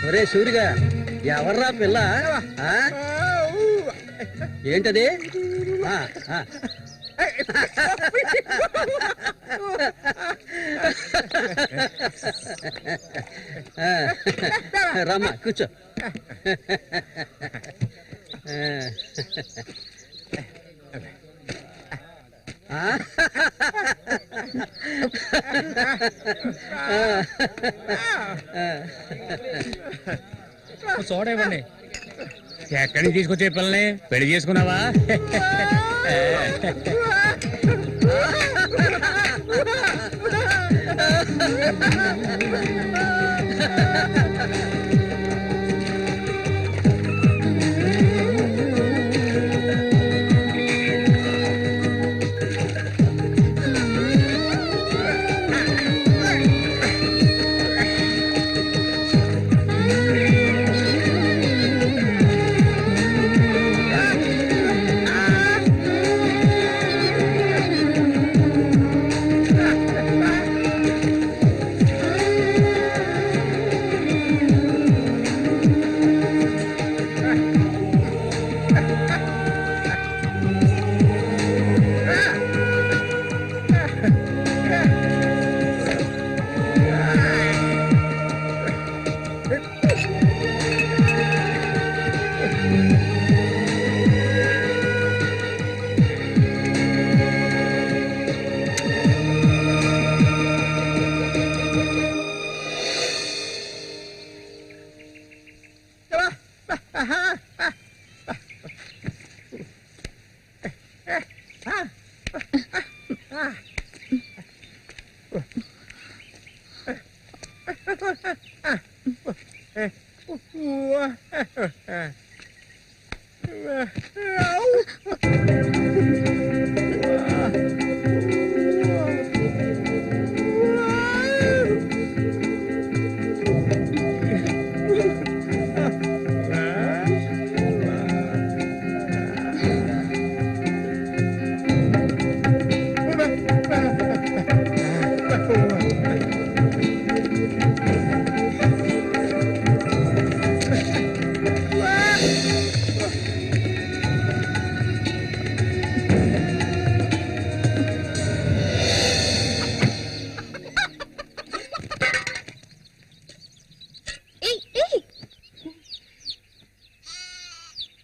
ఒరే సూరిగా, ఎవర్రా పిల్ల? ఏంటది? రమ్మా, కూర్చో. చూడండి, ఎక్కడికి తీసుకొచ్చే పిల్లని పెళ్లి చేసుకున్నావా?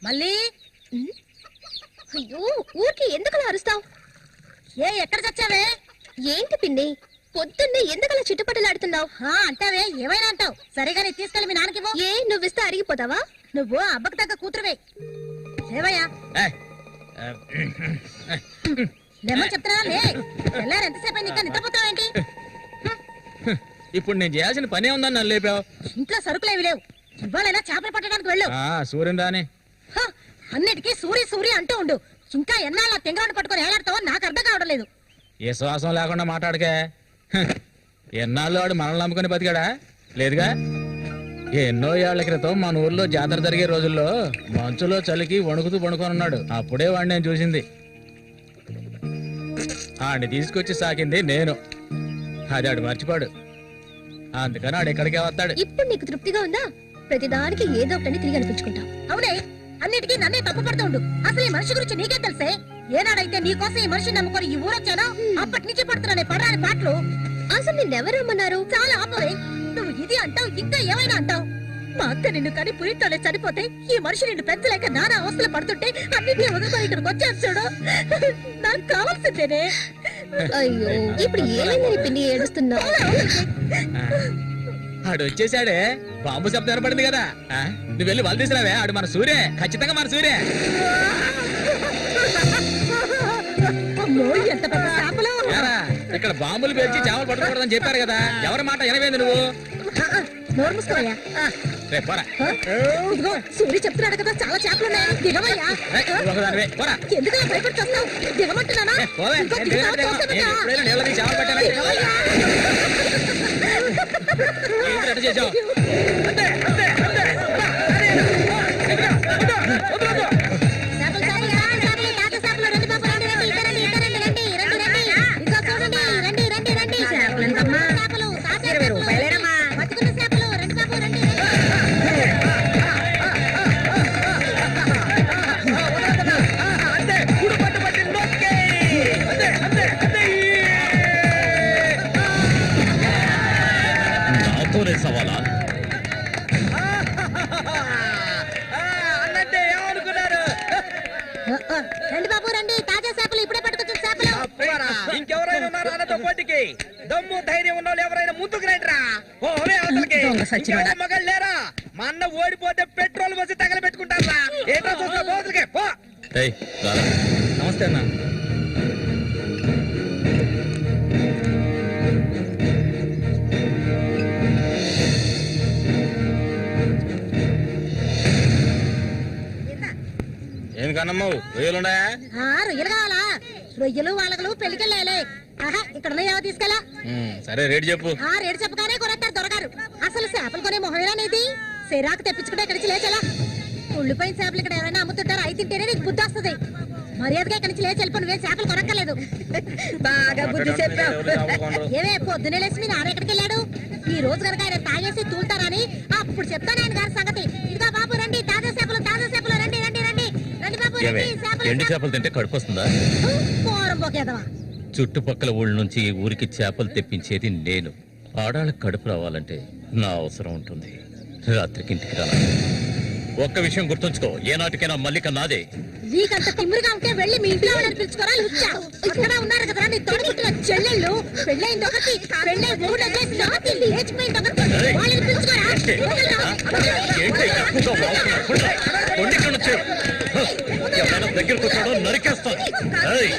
మళ్ళీ అయ్యో, ఊరికి ఎందుకలా అరుస్తావు? ఎక్కడ చచ్చావే? ఏంటి పిన్ని, పొద్దున్నే ఎందుకలా చుట్టుపట్టలాడుతున్నావు? అంటావే, ఏమైనా అంటావు. సరిగానే తీసుకెళ్ళి మీ నాన్నకి. ఏ, నువ్విస్తే అరిగిపోతావా? నువ్వు అబ్బకు తగ్గ కూతురువే. ఏవయ్యా? లెమ్మని చెప్తున్నా లే తెల్లారు ఎంతసేపు అయింది ఇంకా నిద్రపోతావేంటి ఇప్పుడు నేను చేయాల్సిన పనే ఉందని నన్ను లేపావు. ఇంట్లో సరుకులేవి లేవు ఇవాళైనా చేపలు పట్టడానికి వెళ్ళు సూర్యుని రాని హ, అన్నిటికీ సూరి సూరి అంటూ ఉండు ఇంకా ఎన్నాళ్ళ తెంగరాన్ని పట్టుకొని ఏలాడతావో నాకు అర్థం కావడం లేదు. ఏ శ్వాసం లేకుండా మాట్లాడకే. ఎన్నాళ్ళు వాడు మనల్ని నమ్ముకుని బతికాడా? లేదుగా. ఎన్నో ఏళ్ల క్రితం మన ఊర్లో జాతర జరిగే రోజుల్లో మంచులో చలికి వణుకుతూ పడుకొని ఉన్నాడు. అప్పుడే వాడిని నేను చూసింది. ఆడిని తీసుకొచ్చి సాకింది నేను. అది ఆడు మర్చిపోడు. అందుకని ఆడు ఎక్కడికే వస్తాడు. ఇప్పుడు నీకు తృప్తిగా ఉందా? ప్రతిదానికి ఏదో ఒకటి తిరిగి అనిపించుకుంటావు. అవునే అన్నిటికీ నన్నే తప్పు పడుతూ ఉండు. అసలు ఈ మనిషి గురించి నీకే తెలుసే. ఏనాడైతే నీకోసం ఈ మనిషిని నమ్ముకొని ఈ ఊరొచ్చానో అప్పటి నుంచి పడుతున్నానే పడరాని పాటలు. అసలు నిన్నెవరు రమ్మన్నారు? చాలా ఆపవే. నువ్వు ఇది అంటావు ఇంకా ఏమైనా అంటావు. మా అత్త నిన్ను కని పురితోనే చనిపోతే ఈ మనిషి నిన్ను పెంచలేక నానా అవస్థలు పడుతుంటే అన్నింటినీ వదులుకొని ఇక్కడికి వచ్చాను చూడు. నాకు కావాల్సిందేనే. అయ్యో ఇప్పుడు ఏమైందని పిన్ని ఏడుస్తున్నావు? ఆడు వచ్చేసాడే. బాంబు శబ్దం ఏర్పడింది కదా. నువ్వు వెళ్ళి వాళ్ళు తీసుకురావే. ఆడు మన సూర్య, ఖచ్చితంగా మన సూర్య. అమ్మో ఎంత పెద్ద చేపలు. ఇక్కడ బాంబులు పేర్చి చేపలు పట్టకూడదని చెప్పారు కదా. ఎవరి మాట వినవేంది నువ్వు? నోరు మూసుకోవయ్యా. రేపు పోరా. ఇదిగో సూర్య చెప్తున్నాడు కదా చాలా చేపలు ఉన్నాయి. దిగవయ్యా. ఒకదానివే పోరా. ఎందుకు భయపడుతున్నావు? దిగమంటున్నానా? పోవే. ఇంకో నేను దిగుతావా? దిగను. నేను చూస్తాను కదా. ఎప్పుడైనా నీళ్ళకి చేపలు పట్టానా? దిగవయ్యా. ఏంటి అట్ట చేసావు? అంతే, అంతే, అంతే. చేపలు కావాలా? చేపలు, తాత చేపలు, రండి బాబు, రండి, రండి, ఇక రండి, ఇక రండి, రండి, రండి, రండి. ఇదిగో చూడండి, రండి, రండి, రండి. చేపలు, తాత చేపలు, బతుకున్న చేపలు, రండి బాబు, రండి, రండి. అంతే, గుడి పట్టు పట్టి నొక్కే. అంతే, అంతే, అంతే. నాతోనే సవాలా? అన్నట్టే ఏమనుకున్నారు? రండి బాబు, రండి, తాజా చేపలు, ఇప్పుడే పట్టుకొచ్చిన చేపలు. ఇంకెవరైనా ఉన్నారా అన్నతో పోటీకి? దమ్ము ధైర్యం ఉన్న వాళ్ళు ఎవరైనా ముందుకు రండిరా. ఓరే అవతలకి. ఇంకెవరో మగాళ్ళు లేరా? మా అన్న ఓడిపోతే పెట్రోల్ పోసి తగలబెట్టుకుంటారా? ఏంటో చూస్తా పోతులకి పో. ఏయ్, రారా. నమస్తే అన్న. ఏం కన్నమ్మావు రొయ్యలున్నాయా? రొయ్యలు కావాలా? రొయ్యలు వాళ్ళగలు పెళ్లికెళ్ళాలి. ఆహా ఇక్కడ తీసుకెళ్ళా. సరే రేటు చెప్పు. రేటు చెప్పగానే కొనేస్తారు దొరగారు. అసలు చేపలు కొనే మొహమేనా నీది? సిరాకు తెప్పించుకుంటే ఇక్కడి నుంచి లేచలా. ఉళ్ళిపోయిన చేపలు ఇక్కడ ఎవరైనా అమ్ముతుంటారు. అయి తింటేనే నీకు బుద్ధి వస్తుంది. మర్యాదగా ఇక్కడి నుంచి లేచి వెళ్ళిపోయి నువ్వే చేపలు కొనక్కర్లేదు. బాగా బుద్ధి చెప్పావు. ఏమే పొద్దునే లేచి మీ నాన్న ఎక్కడికి వెళ్ళాడు? ఈ రోజు కనుక ఆయన తాగేసి తూలుతారని అప్పుడు చెప్తాను ఆయన గారి సంగతి. ఇదిగా బాబు రండి, తాజా చేపలు, రండి, రండి, రండి, రండి బాబు, రండి. ఎండు చేపలు తింటే కడుపు వస్తుందా? పోరం పోకేదవా. చుట్టుపక్కల ఊళ్ళ నుంచి ఈ ఊరికి చేపలు తెప్పించేది నేను. ఆడాళ్ళకి కడుపు రావాలంటే నా అవసరం ఉంటుంది. రాత్రికి ఇంటికి రా. ఒక్క విషయం గుర్తుంచుకో, ఏనాటికైనా మల్లిక నాదే. నీకంత తిమ్మిరిగా ఉంటే వెళ్ళి మీ ఇంట్లో వాళ్ళని పిలుచుకోరా. ఇక్కడ ఉన్నారు కదా నీ తొడగుట్టిన చెల్లెళ్ళు. పెళ్ళైంది ఒకటి, పెళ్ళై ఊళ్ళో చేసి రాత్రి లేచిపోయింది ఒకటి. వాళ్ళని పిలుచుకోరా. ఏంటి ఎక్కువగా వాగుతున్నావు? కొండి ఇక్కడ నుంచి. ఎవరైనా దగ్గరకు వచ్చాడో నరికేస్తాను. ఏయ్,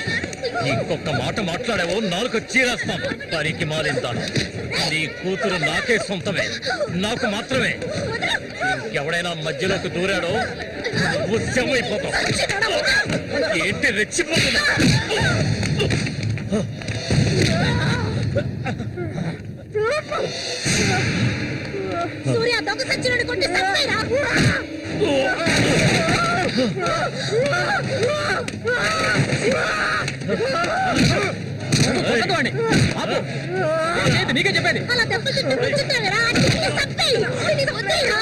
ఇంకొక మాట మాట్లాడావో నాలుగు చీరేస్తాను. పనికి మారిందాను. నీ కూతురు నాకే సొంతమే, నాకు మాత్రమే. ఎవడైనా మధ్యలోకి దూరాడో నువ్వు శవమైపోతావు. ఏంటి రెచ్చిపోతున్నా? సూర్య దొంగ సచ్చినోడి కొట్టి చంపేరా. నీకే చెప్పేది. అలా దెబ్బలు తింటూ కూర్చుంటావేరా. చంపేయి. వదిలేరా.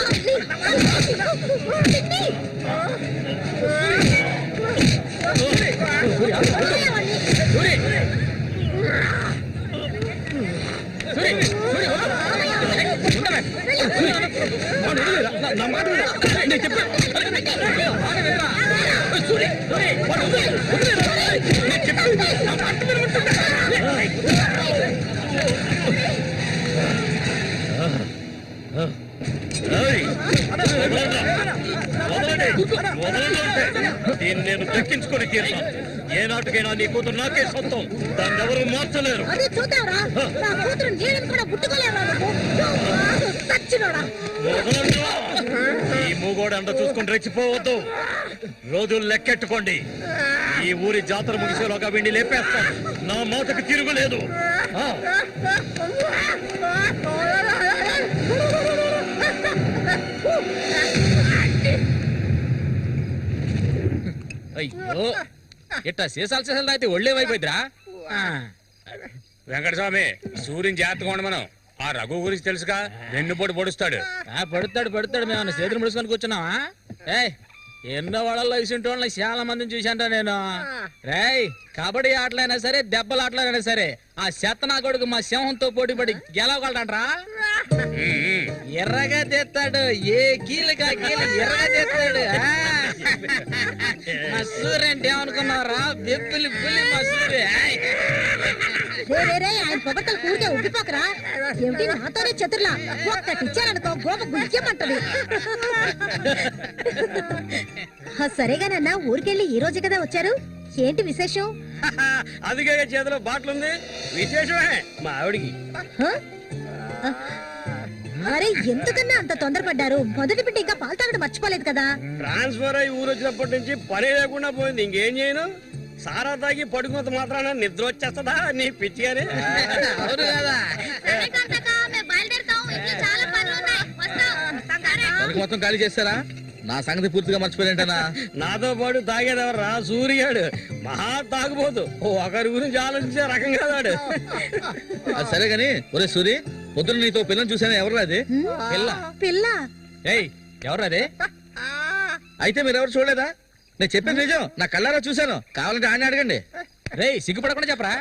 దీన్ని నేను దక్కించుకొని తీరుతాను. ఏ నాటికైనా నీ కూతురు నాకే సొంతం, దాన్ని ఎవరు మార్చలేరు. అదే చూద్దాంరా, నా కూతురు నీళ్ళని కూడా ముట్టుకోలేవా నువ్వు? సచ్చినోడా. వదలండి. ఈ మూగోడు అంట చూసుకుని రెచ్చిపోవద్దు. రోజులు లెక్కెట్టుకోండి. ఈ ఊరి జాతర ముగిసేలోగా వీడిని లేపేస్తాను. నా మాటకు తిరుగులేదు. అయ్యో ఇట్టా సీసాలు సీసాలు అయితే ఒళ్ళేమైపోయిద్దిరా. వెంకటస్వామి, సూర్యుని జాగ్రత్తగా ఉండ. మనం ఆ రఘు గురించి తెలుసుగా, వెన్నుపోటు పొడుస్తాడు. పడుతాడు మేము చేతులు ముడుచుకొని కూర్చున్నావా? ఏయ్ ఎన్నో వాళ్ళల్లో ఇసుంటోళ్ళని చాలా మందిని చూశాంట నేను. రేయ్ కబడ్డీ ఆటలైనా సరే దెబ్బల ఆటలైనా సరే ఆ చెత్తనా కొడుకు మా సింహంతో పోటీ పడి గెలవగలడంట్రా. ఎర్రగా తెస్తాడు, ఏ కీలుగా కీలు ఎర్రగా తెస్తాడు. మా సూర్య అంటే ఏమనుకున్నారా? బెబ్బిలి పులి మా సూర్య. ఆయన పొగట్టలు కూడితే ఉబ్బిపోకరా. ఏమిటి నాతోనే చతుర్లా ఒక్కటిచ్చారనుకో గోప గుయ్యమంటది. సరేగానన్నా, ఊరికెళ్ళి ఈ రోజు కదా వచ్చారు, ఏంటి విశేషం? అదిగే చేతిలో బాటిల్ ఉంది, విశేషమే మా ఆవిడికి. అరే ఎందుకన్నా అంత తొందరపడ్డారు? మొదటి బిడ్డ ఇంకా పాలు తాగడం మర్చిపోలేదు కదా. ట్రాన్స్ఫర్ అయ్యి ఊరు వచ్చినప్పటి నుంచి పని లేకుండా పోయింది. ఇంకేం చేయను, సారా తాగి పడుకున్నంత మాత్రాన నిద్ర వచ్చేస్తుందా నీ పిచ్చిగానే? అవును కదా. మొత్తం ఖాళీ చేస్తారా? నా సంగతి పూర్తిగా మర్చిపోయింటనా? నాతో పాటు తాగేదెవర్రా? సూర్యాడు మహా తాగుపోతు. ఒకరి గురించి ఆలోచించే రకం కాదాడు. అది సరే గాని, ఒరే సూరి, పొద్దున్న నీతో పిల్లని చూసాను. ఎవరు అది పిల్ల? పిల్ల? ఏయ్ ఎవరు అది? అయితే మీరెవరు చూడలేదా? నేను చెప్పేది నిజం, నా కళ్ళారా చూశాను. కావాలంటే ఆయన అడగండి. రేయ్ సిగ్గుపడకుండా చెప్పరా?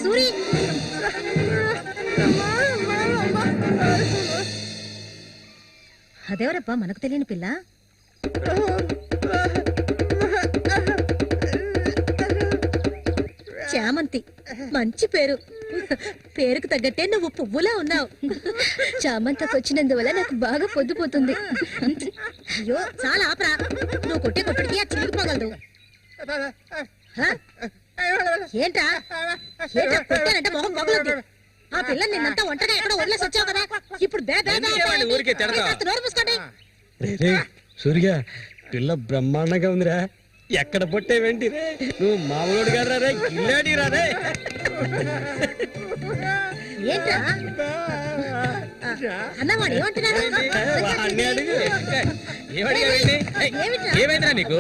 సూరి, అదెవరబ్బా మనకు తెలియని పిల్ల? చామంతి, మంచి పేరు. పేరుకు తగ్గట్టే నువ్వు పువ్వులా ఉన్నావు. చామంతకు వచ్చినందువల్ల నాకు బాగా పొద్దుపోతుంది. అయ్యో చాలా ఆపరా, నువ్వు కొట్టే కొట్టుడికి అది చిరిగిపోగలదు. ఏంట్రా ఏంట్రా కొట్టానంటే మొహం పగులుద్ది. ఆ పిల్లని నిన్నంతా ఒంటగా ఎక్కడో వదిలేసి వచ్చావు కదా, ఇప్పుడు ఊరికే తిడతా. నోరు మూసుకోండి. సూర్య, పిల్ల బ్రహ్మాండంగా ఉందిరా. ఎక్కడ పొట్టేవేంటి రే? నువ్వు మామూలుడు గారు రే, గిల్లాడి రా రే. ఏంట్రా అన్నవాడు ఏమంటున్నాడు? వాడిని అడుగు. ఏమైందిరా నీకు?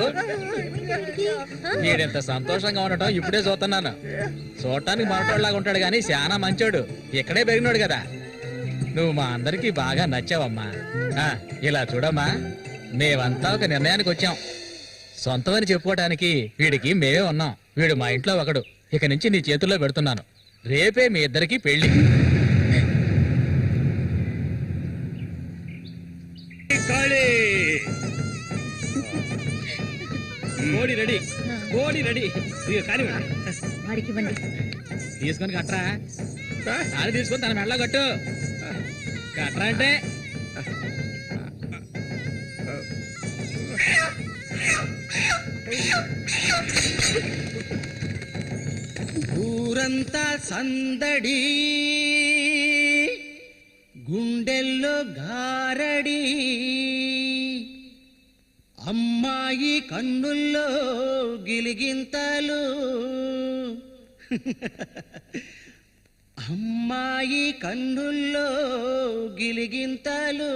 వీడెంత సంతోషంగా ఉండటం ఇప్పుడే చూస్తున్నాను. చూడటానికి మనటోళ్ళలాగా ఉంటాడు గాని చాలా మంచోడు. ఇక్కడే పెరిగినాడు కదా. నువ్వు మా అందరికి బాగా నచ్చావమ్మా. ఇలా చూడమ్మా, మేమంతా ఒక నిర్ణయానికి వచ్చాం. సొంతమని చెప్పుకోవటానికి వీడికి మేమే ఉన్నాం. వీడు మా ఇంట్లో ఒకడు. ఇక నుంచి నీ చేతుల్లో పెడుతున్నాను. రేపే మీ ఇద్దరికి పెళ్లి. కోడి రెడీ, కోడి రెడీ. వాడికి ఇవ్వండి. తీసుకొని కట్టరా. తాళి తీసుకొని తన మెడలో కట్టు. కట్టరా అంటే ఊరంతా సందడి, గుండెల్లో గారడి, అమ్మాయి కన్నుల్లో గిలిగింతలు, అమ్మాయి కన్నుల్లో గిలిగింతలు.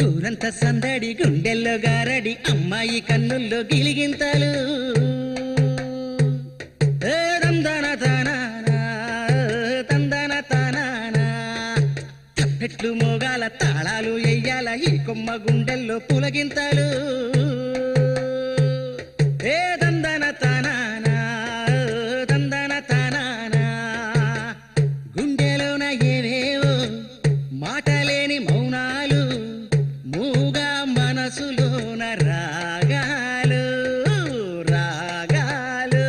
ఊరంతా సందడి, గుండెల్లో గారడి, అమ్మాయి కన్నుల్లో గిలిగింతలు. తందన తానా, తందన తానా, తప్పెట్లు మోగాల, తాళాలు ఎయ్యాల, ఈ కొమ్మ గుండెల్లో పులగింతలు. తందన తానా, తందన తానా, గుండెలోన ఏవేవో మాటలేని మౌనాలు, మూగా మనసులోన రాగాలు, రాగాలు,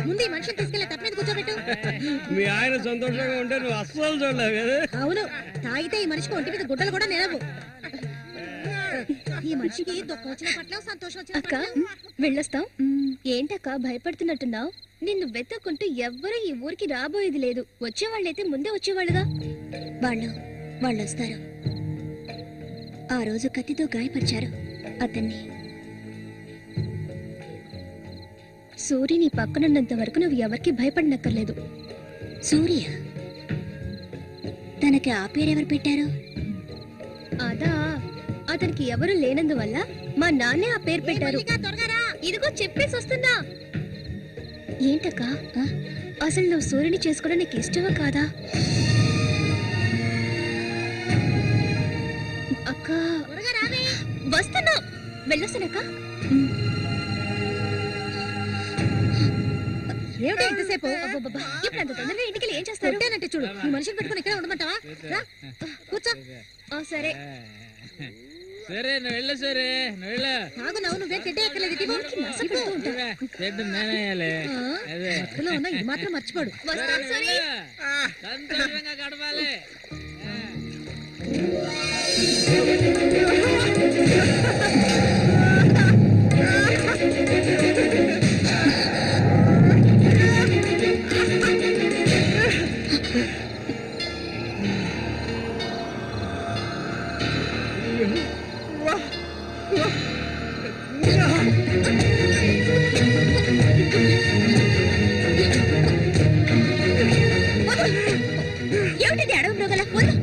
ముందు ఈ మనిషిని తీసుకెళ్ళి తప్ప మీద కూర్చోబెట్టు. మీ ఆయన సంతోషంగా ఉంటే నువ్వు అస్సలు చూడలేవు కదా. అవును, తాగితే ఈ మనిషికి ఒంటి మీద గుడ్డలు కూడా నిలవు. ఈ మనిషికి దుఃఖం వచ్చిన పట్ల సంతోషం వచ్చిన అక్క వెళ్ళొస్తాం. ఏంటక్క భయపడుతున్నట్టున్నావు? నిన్ను వెతకుంటూ ఎవ్వరూ ఈ ఊరికి రాబోయేది లేదు. వచ్చేవాళ్ళైతే ముందే వచ్చేవాళ్ళుగా. వాళ్ళు వస్తారు. ఆ రోజు కత్తితో గాయపరిచారు అతన్ని. సూర్య నీ పక్కనున్నంత వరకు నువ్వు ఎవరికి భయపడనక్కర్లేదు. సూర్య తనకి ఆ పేరెవరు పెట్టారు? అదా, అతనికి ఎవరు లేనందువల్ల మా నాన్నే ఆ పేరు పెట్టారు. ఇదిగో చెప్పేసి వస్తున్నా. ఏంటక్క, అసలు నువ్వు సూర్యుని చేసుకోవడం నీకు ఇష్టమా కాదా? అక్క వస్తున్నా, వెళ్ళొస్తానక్క. ఏమిటి ఎంతసేపు? ఇప్పుడు అంత తొందరగా ఇంటికి ఏం చేస్తారు? అంటే చూడు, ఈ మనిషిని పెట్టుకుని ఇక్కడ ఉండమంటావా? రా, కూర్చో. సరే సరే నువ్వు వెళ్ళు, సరే నువ్వు వెళ్ళు. ఆగు, నువ్వే తిట్టే ఎక్కలేదు. నేనేయాలి. అదే మత్తులో ఉన్న ఇది మాత్రం మర్చిపోడు. వస్తాను సూరి. సంతోషంగా గడపాలి. ఏమిటిది అడవి మృగల? వద్దు.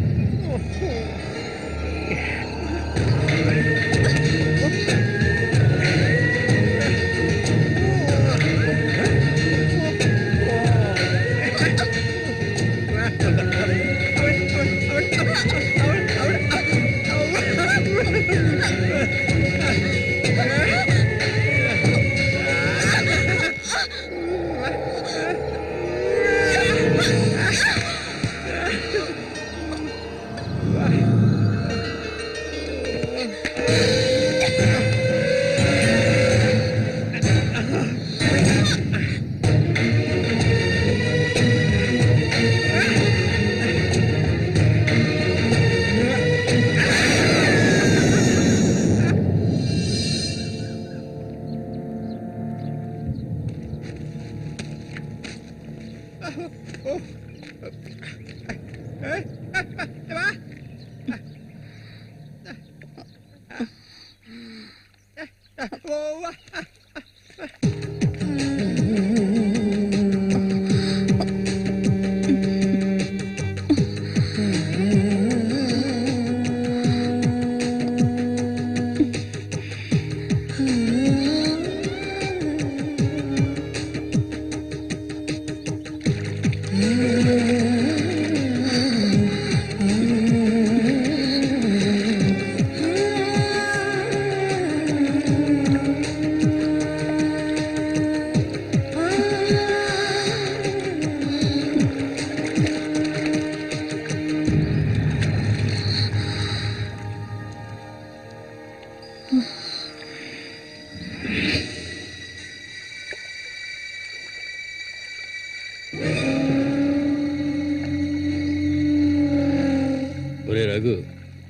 ఒరే రఘు,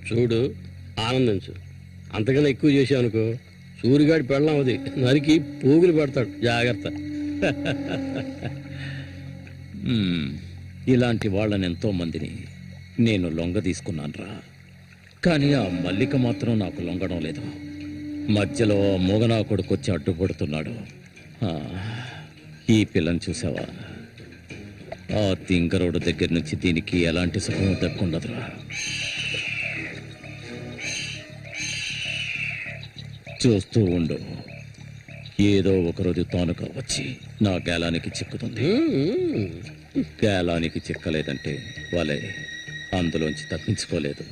చూడు, ఆనందించు. అంతకన్నా ఎక్కువ చేసావు అనుకో, సూరిగాడి పెళ్ళం అది నరికి పోగులు పెడతాడు. జాగ్రత్త. ఇలాంటి వాళ్ళని ఎంతో మందిని నేను లొంగ తీసుకున్నానురా. కానీ ఆ మల్లిక మాత్రం నాకు లొంగడం లేదు. మధ్యలో మొగనా కొడుకొచ్చి అడ్డుపడుతున్నాడు. ఈ పిల్లని చూసావా? ఆ తింగరోడు దగ్గర నుంచి దీనికి ఎలాంటి సుఖం దక్కుండదురా. చూస్తూ ఉండు, ఏదో ఒకరోజు తానుక వచ్చి నా గేలానికి చిక్కుతుంది. గేలానికి చిక్కలేదంటే వాళ్ళే అందులోంచి తప్పించుకోలేదు.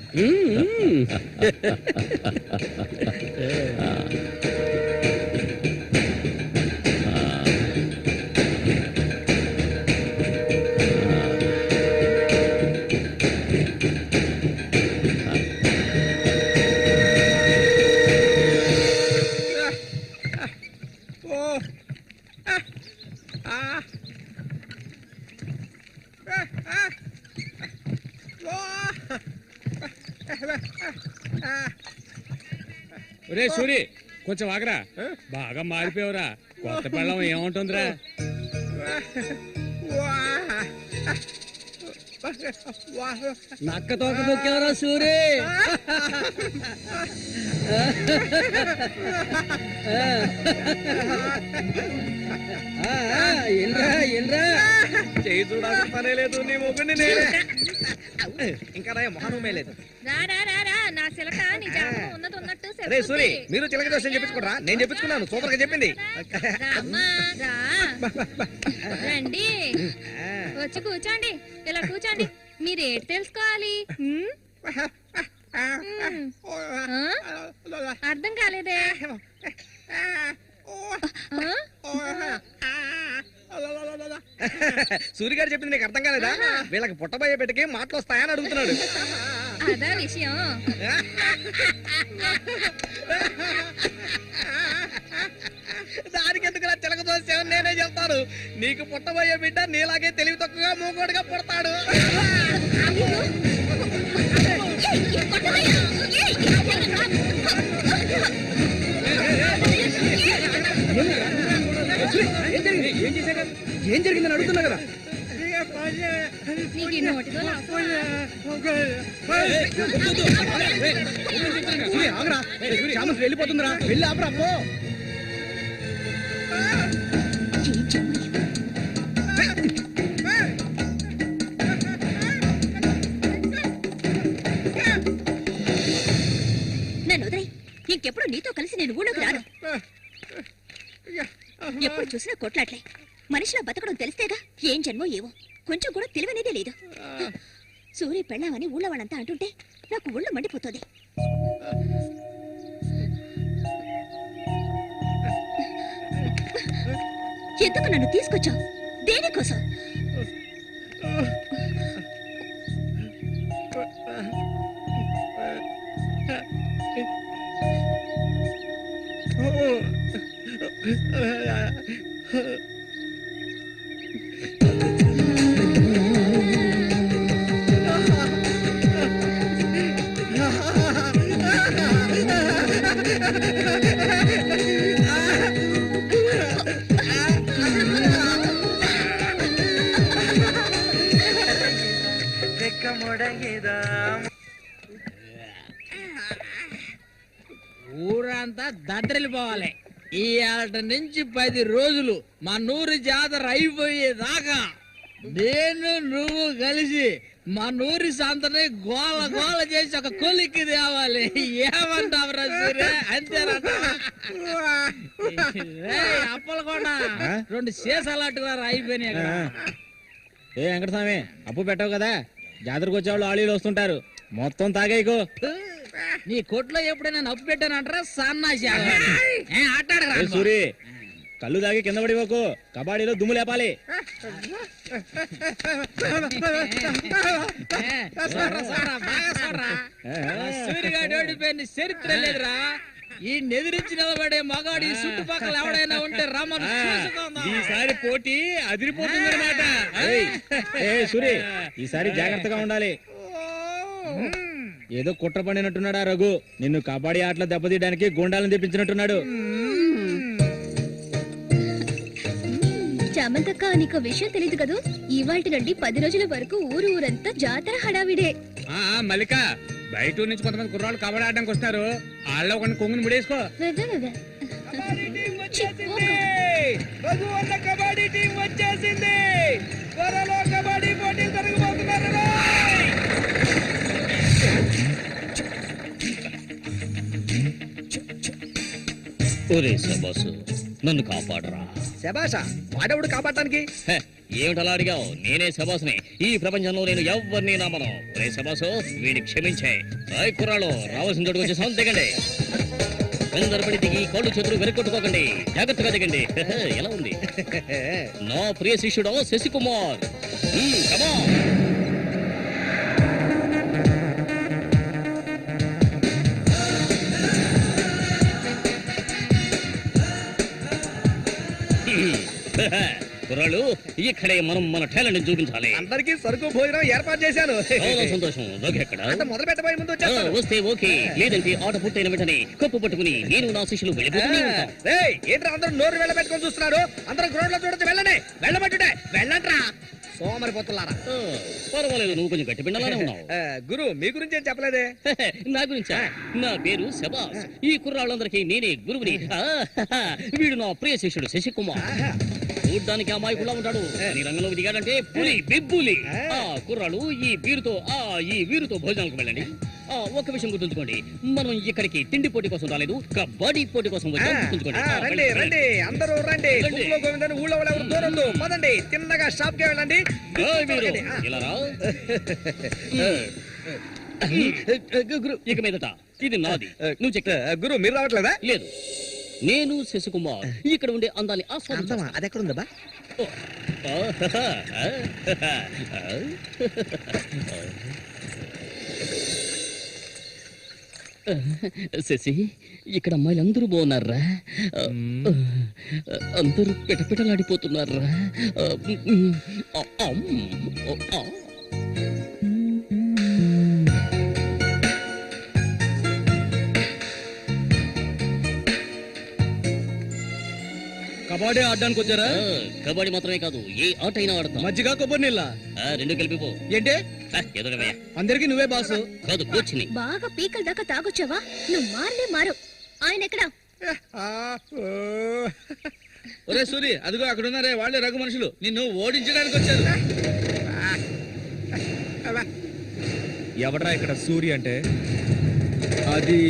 ఒరే సూరి కొంచెం ఆగరా. బాగా మారిపోయావురా. కొత్త పెళ్ళం ఏముంటుందిరా? నక్క తోక తొక్కేవరా సూరి. ఎన్రా ఎన్రా చేయి చూడాల్సిన పనే లేదు. నీ మొగ్గుని నేనే ఇంకా మొహమే లేదు. రా రా రా రా నా చిలక నీ జాతకం ఉన్నది ఉన్నట్టు అరే సూరి మీరు చిలక దోషం చెప్పించుకోరా. నేను చెప్పించుకున్నాను. సూపర్ గా చెప్పింది. రామ్మా, రా. రండి వచ్చి కూర్చోండి. ఇలా కూర్చోండి. మీరేటి తెలుసుకోవాలి? అర్థం కాలేదే? సూరి గారు చెప్పింది నీకు అర్థం కాలేదా? వీళ్ళకి పుట్టబోయే బిడ్డకి మాటలు వస్తాయని అడుగుతున్నాడు. అదా విషయం. దానికి ఎందుకు చిలక దోషం నేనే చెప్తాను. నీకు పుట్టబోయే బిడ్డ నీలాగే తెలివి తక్కువగా మూగోడుగా పుడతాడు. ఏం జరిగిందని అడుగుతున్నా కదా. నీకు ఈ నోటితో వెళ్ళిపోతుందిరా. వెళ్ళి ఆపరా. నన్ను వదిలేయ్. ఇంకెప్పుడు నీతో కలిసి నేను ఊళ్ళోకి రాను. ఎప్పుడు చూసినా కొట్లాట్లే. మనిషిలా బతకడం తెలిస్తేగా. ఏం జన్మో ఏవో. కొంచెం కూడా తెలివనేదే లేదు. సూర్య పెళ్ళామని ఊళ్ళో వాళ్ళంతా అంటుంటే నాకు ఊళ్ళో మండిపోతుంది. ఎందుకు నన్ను తీసుకొచ్చావు? దేనికోసం? ఊరంతా దద్దరిల్లిపోవాలి. ఈ ఆట నుంచి 10 రోజులు మా నూరు జాతర అయిపోయేదాకా నేను నువ్వు కలిసి మా నూరి సంతని గోల గోల చేసి ఒక కొలిక్కి తేవాలి. ఏమంటావురా సూర్య? అంతేరా? అప్పలకొండ 2 సీసాలట్టుగా అయిపోయినాయి. ఏ వెంకటస్వామి అప్పు పెట్టావు కదా, జాతరకు వచ్చేవాళ్ళు ఆళీలు వస్తుంటారు, మొత్తం తాగేయకు. నీ కొట్లో ఎప్పుడైనా నప్పు పెట్టానంటారా? సన్నాసి ఆటాడరా సూరి, కళ్ళు తాగి కింద పడిపోకు, కబాడీలో దుమ్ము లేపాలి. సూర్యగాడు ఓడిపోయిన చరిత్ర లేదురా. ఈ నెదిరించి నిలబడే మగాడు ఈ చుట్టుపక్కల ఎవడైనా ఉంటే రమ్మను. ఈసారి పోటీ అదిరిపోతుంది అనమాట. సూరి, ఈసారి జాగ్రత్తగా ఉండాలి. ఏదో కుట్ర పడినట్టున్నాడా రఘు, నిన్ను కబడ్డీ ఆటలో దెబ్బతీయడానికి గుండాలను తెప్పించినట్టున్నాడు. చామంతక్క, నీకు విషయం తెలీదు కదూ? ఇవాల్టి నుండి 10 రోజుల వరకు ఊరంతా జాతర హడావిడే. మల్లిక, బయట ఊరు నుంచి కొంతమంది కుర్రాళ్ళు కబడ్డీ ఆడడానికి వస్తారు. వాళ్ళ ఒక కొంగుని ముడేసుకో. కబడ్డీ టీం వచ్చేసింది. త్వరలో కబడ్డీ పోటీలు జరగబోతున్నారు. నన్ను కాపాడరా. శబాషా, వాడెవడు కాపాడటానికి? ఏమిటలా అడిగావు? నేనే శబాసుని. ఈ ప్రపంచంలో నేను ఎవరిని నమ్మను. ఒరే శబాసు, వీడిని క్షమించే. కుర్రాళ్ళు రావాల్సిన చోటుకు వచ్చి సౌండ్ దిగండి. అందరపడి దిగి కళ్ళు చేతులు వెనకొట్టుకోకండి. జాగ్రత్తగా దిగండి. ఎలా ఉంది నా ప్రియ శిష్యుడు శశికుమార్? కుర్రాళ్ళు ఇక్కడే మనం మన టాలెంట్ చూపించాలి. అందరికీ సరుకు భోజనం ఏర్పాటు చేశాను. చాలా సంతోషం. ఓకే అక్కడ మొదలు పెట్టబోయే ముందు వస్తే ఓకే, లేదంటే ఆట పూర్తయిన వెంటనే కప్పు పట్టుకుని నేను నా శిష్యులు వెళ్ళిపోతూనే ఉంటాం. ఏంట్రా అందరూ నోరు వెళ్ళబెట్టుకొని చూస్తున్నారు? అందరూ గ్రౌండ్ లో చూడొచ్చు. వెళ్ళండి, వెళ్ళబెట్టుడే, వెళ్ళంట్రా సోమరిపోతున్నారా. పర్వాలేదు, నువ్వు కొంచెం గట్టి పిండాలనే ఉన్నావు. గురు మీ గురించి ఏం చెప్పలేదే? నా గురించా? నా పేరు శబాస్. ఈ కుర్రాళ్ళందరికీ నేనే గురువుని. వీడు నా ప్రియ శిష్యుడు శశికుమార్. చూడ్డానికి అమాయకులా ఉంటాడు. నీ రంగంలోకి దిగాడంటే పులి బిబ్బులి. కుర్రాళ్ళు ఈ వీరుతో భోజనాలకు వెళ్ళండి. ఒక విషయం గుర్తుంచుకోండి, మనం ఇక్కడికి తిండి పోటీ కోసం రాలేదు, కబడ్డీ పోటీ కోసం వచ్చాం. గుర్తుంచుకోండి. రండి రండి, అందరూ రండి. గోవిందని ఊళ్ళో ఎవరు దూరందు పదండి. తిన్నగా షాప్ కి వెళ్ళండి. ఇలా రా. ఇక మీదట ఇది నాది. నువ్వు చెక్క. గురు మీరు రావట్లేదా? లేదు, నేను శశికుమార్ ఇక్కడ ఉండే అందాన్ని ఆస్వాదించా. అది ఎక్కడ ఉందా? శశి, ఇక్కడ అమ్మాయిలు అందరూ బాగున్నారా? అందరూ పిటపిటలాడిపోతున్నారా? కబడ్డీ ఆడడానికి వచ్చారా? కబడ్డీ మాత్రమే కాదు, ఏ ఆట అయినా ఆడతాం. మజ్జిగ కొబ్బరి నీళ్ళ రెండు కలిపిపో. ఏంటి ఎదురవయ్యా. అందరికి నువ్వే బాసు కాదు, కోచ్ని. బాగా పీకల దాకా తాగొచ్చావా? నువ్వు మారు. ఆయన ఎక్కడా? ఒరే సూరి, అదిగో అక్కడ ఉన్నారే, వాళ్ళే రఘు మనుషులు. నిన్ను ఓడించడానికి వచ్చారు. ఎవడరా ఇక్కడ సూరి అంటే? అది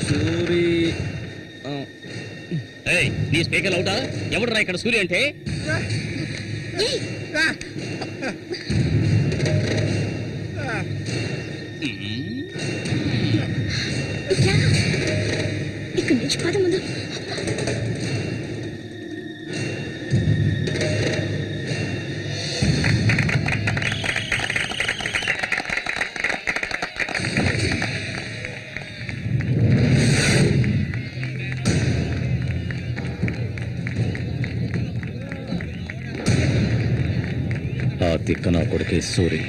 సూరి. నీ స్పీకర్ అవుతా? ఎవడరా ఇక్కడ సూర్య అంటే? ఇక్కడి నుంచి పద ముందు. ఆ తిక్క నా కొడుకే సూరి.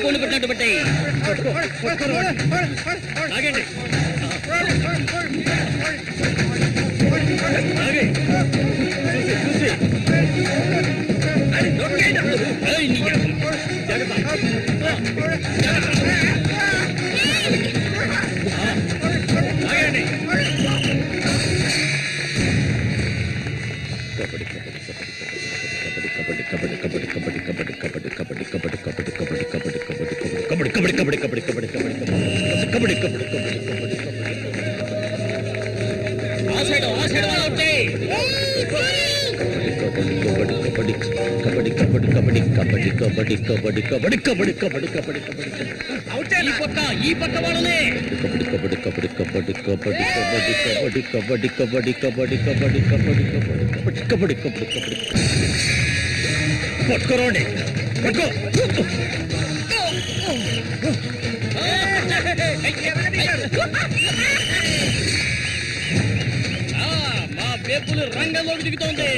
కోళ్ళు పెట్టినట్టు పెట్టాయి. ఈ పక్క వాళ్ళనే పట్టుకోరండి. పట్టుకో. మా పేపులు రంగంలోకి దిగుతోంది.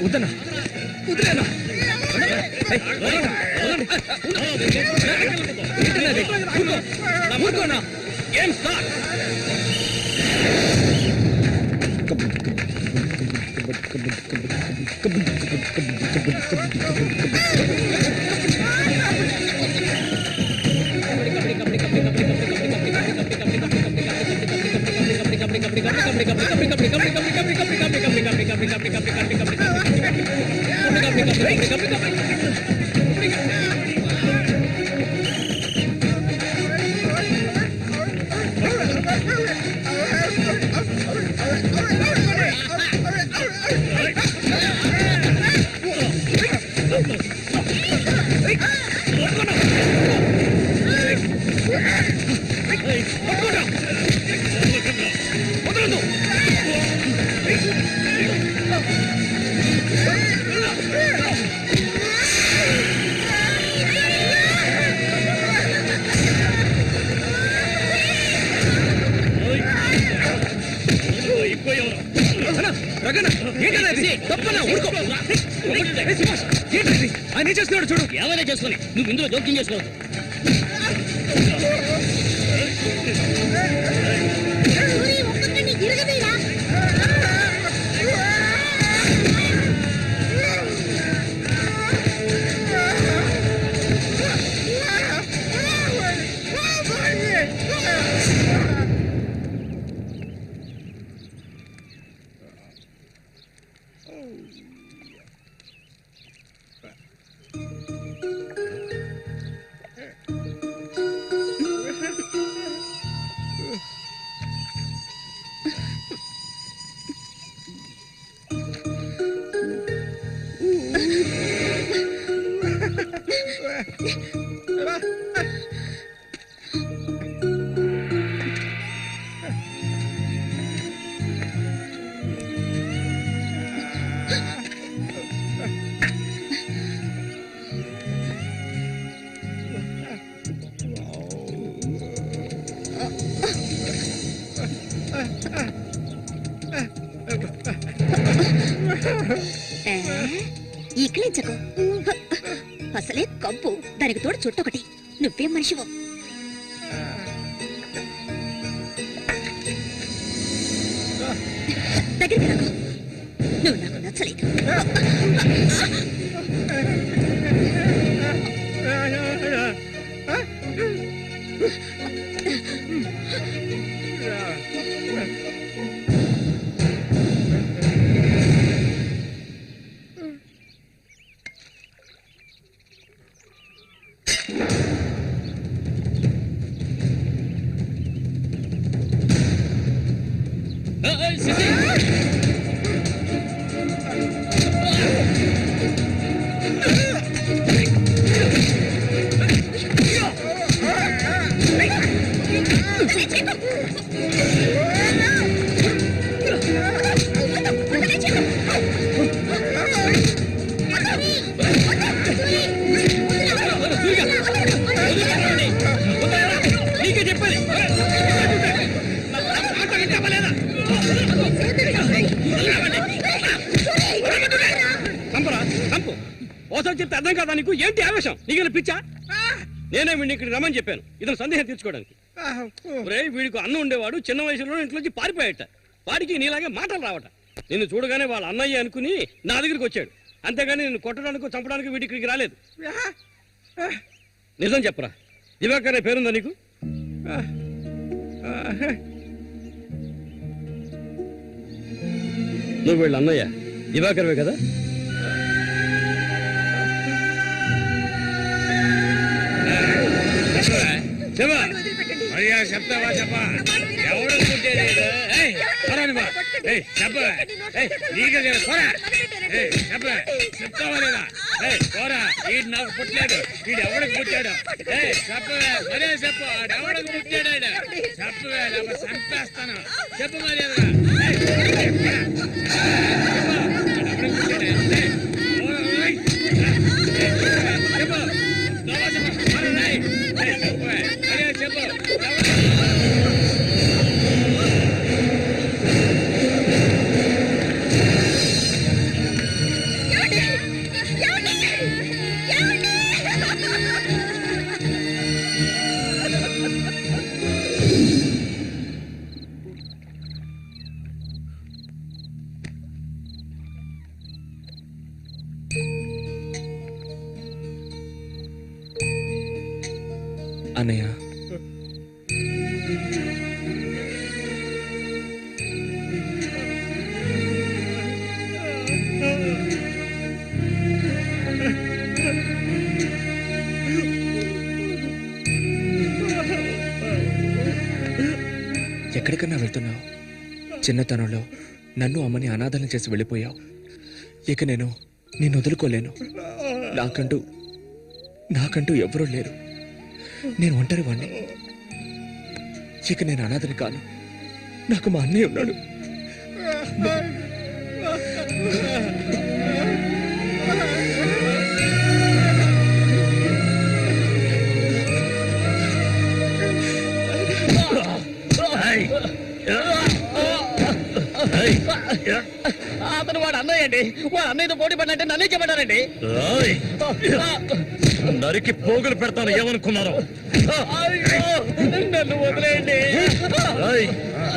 వద్దనా వదిలేనా ఊరుకోనా ఏం సార్ ఆయన చేస్తున్నాడు చూడు. ఎవరైనా చేసుకుని నువ్వు ఇందులో జోక్యం చేసుకోవద్దు. ఇక్కలించకు, అసలే కంపు, దానికి తోడు చుట్టొకటి. నువ్వేం మనిషివో. దగ్గరికి రాకు, నువ్వు నాకు నచ్చలేదు. చెప్తే అర్థం కాదా నీకు? ఏంటి ఆవేశం? నీకు పిచ్చా? నేనే వీడిని ఇక్కడికి రమ్మని చెప్పాను ఇతను సందేహం తీర్చుకోవడానికి. వీడికి అన్నం ఉండేవాడు, చిన్న వయసులో ఇంట్లోంచి పారిపోయాట. వాడికి నీలాగే మాటలు రావట. నిన్ను చూడగానే వాళ్ళ అన్నయ్య అనుకుని నా దగ్గరికి వచ్చాడు. అంతేగాని నిన్ను కొట్టడానికి చంపడానికి వీడి ఇక్కడికి రాలేదు. నిజం చెప్పరా, దివాకర్ అనే పేరుందా నీకు? నువ్వు వీళ్ళ అన్నయ్య దివాకర్వే కదా? చెప్తావా? చెప్పా. ఎవడు చెప్తావా లేదా? పోరా, వీడు నాకు పుట్టలేదు. వీడు ఎవడికి పుట్టాడు? చెప్పవే, మరే చెప్పు. ఎవడికి పుట్టాడు? చెప్పవే, లేకపోతే చంపేస్తాను. చెప్పు మర్యాదగా. అన్నయ్య ఎక్కడికన్నా వెళ్తున్నావు? చిన్నతనంలో నన్ను అమ్మని అనాథలను చేసి వెళ్ళిపోయావు. ఇక నేను నిన్ను వదులుకోలేను. నాకంటూ ఎవరూ లేరు. నేను ఒంటరి వాణ్ణి. ఇక నేను అనాథని కాను. నాకు మా అన్నయ్య ఉన్నాడు. అతను వాడు అన్నయ్య అండి. వాడు అన్నయ్యతో పోటీ పడినట్టే నన్నే చెప్పాడండి. నరికి పోగులు పెడతాను ఏమనుకున్నారు? నన్ను వదిలేయండి.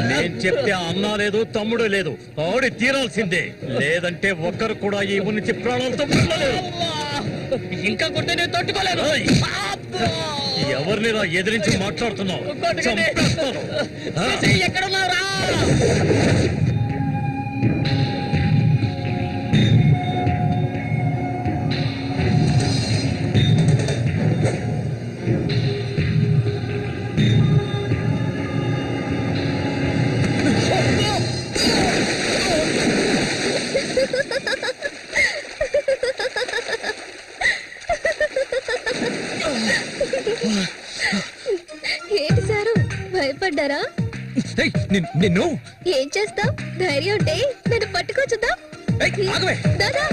నేను చెప్తే అన్నా లేదు తమ్ముడు లేదు, ఆడి తీరాల్సిందే. లేదంటే ఒక్కరు కూడా ఈ ఊరి నుంచి ప్రాణాలతో ఉండలేరు. ఇంకా కొట్టే నేను తట్టుకోలేను. ఎవరిని రా ఎదిరించి మాట్లాడుతున్నావు? చంపేస్తాను. ఎక్కడున్నారా? ఏంటి సారు భయపడ్డారా? నిన్ను ఏం చేస్తాం? ధైర్యం ఉంటే నన్ను పట్టుకోచుద్దాం. దాదా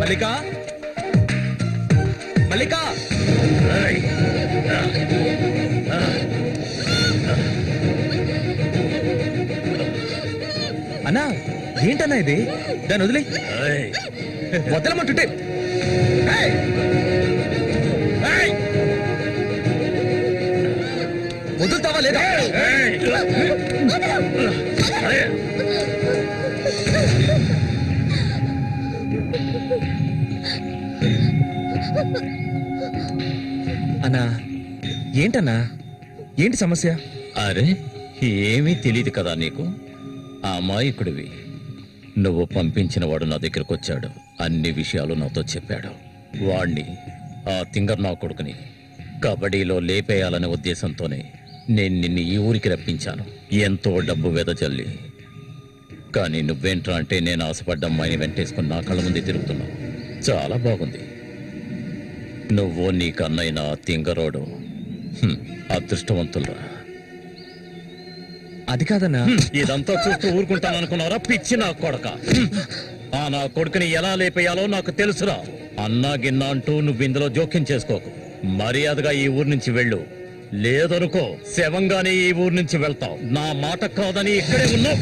మల్లికా, మల్లికా, అన్నా ఏంటన్నా ఇది? దాన్ని వదిలే. వదలమంటుంటే వదులుతావా లేదా? అన్నా ఏంటన్నా? ఏంటి సమస్య? అరే ఏమీ తెలియదు కదా నీకు? అమాయకుడివి. నువ్వు పంపించిన వాడు నా దగ్గరకు వచ్చాడు. అన్ని విషయాలు నాతో చెప్పాడు. వాణ్ణి, ఆ తింగర్ నా కొడుకుని కబడ్డీలో లేపేయాలనే ఉద్దేశంతోనే నేను నిన్ను ఈ ఊరికి రప్పించాను. ఎంతో డబ్బు వెదజల్లి. కానీ నువ్వేంట్రా అంటే నేను ఆశపడ్డ అమ్మాయిని వెంటేసుకుని నా కళ్ళ ముందే తిరుగుతున్నావు. చాలా బాగుంది. నువ్వు నీ కన్నైన తింగరోడు అదృష్టవంతులరా. అది కాదన్నా. ఇదంతా చూస్తూ ఊరుకుంటాను అనుకున్నారా పిచ్చి నా కొడక? ఆ నా కొడుకుని ఎలా లేపేయాలో నాకు తెలుసురా. అన్నా గిన్నా అంటూ నువ్వు ఇందులో జోక్యం చేసుకోకు. మర్యాదగా ఈ ఊరు నుంచి వెళ్ళు. లేదనుకో శవంగానే ఈ ఊరు నుంచి వెళ్తావు. నా మాట కాదని ఇక్కడే ఉన్నావు.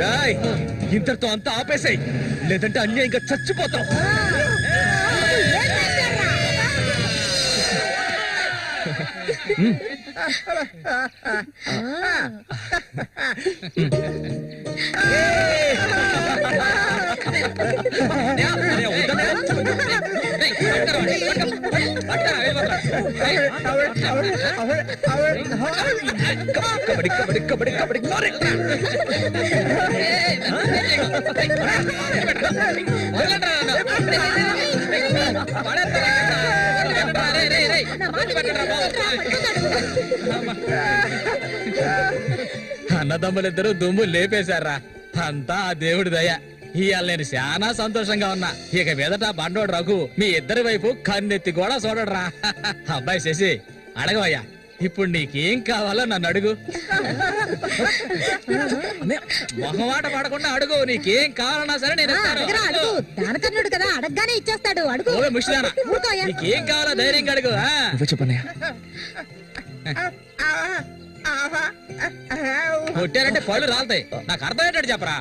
రాయ్ ఇంతటితో అంతా ఆపేసాయి, లేదంటే అన్యాయంగా చచ్చిపోతాం. కబడ్డీ కబడ్డీ కబడ్డీ కబడ్డీ అన్నదమ్ములిద్దరూ దుమ్ము లేపేశారా, అంతా ఆ దేవుడి దయ. ఇవాళ నేను చాలా సంతోషంగా ఉన్నా. ఇక మీదట బండోడు రఘు మీ ఇద్దరి వైపు కన్నెత్తి కూడా చూడడరా. అబ్బాయి శశి అడగవయ్యా, ఇప్పుడు నీకేం కావాలో నన్ను అడుగు. మొహమాట పడకుండా అడుగు, నీకేం కావాలన్నా సరే నేను ఇస్తాను. దానకర్ణుడు కదా, అడగగానే ఇచ్చేస్తాడు. అడుగు. ఓవే ముష్టిదానా, నీకేం కావాలో ధైర్యంగా అడుగు. చెప్పన్నయ్య. కొట్టారంటే పళ్ళు రాలుతాయి, నాకు అర్థమయ్యేటట్టు చెప్పరా.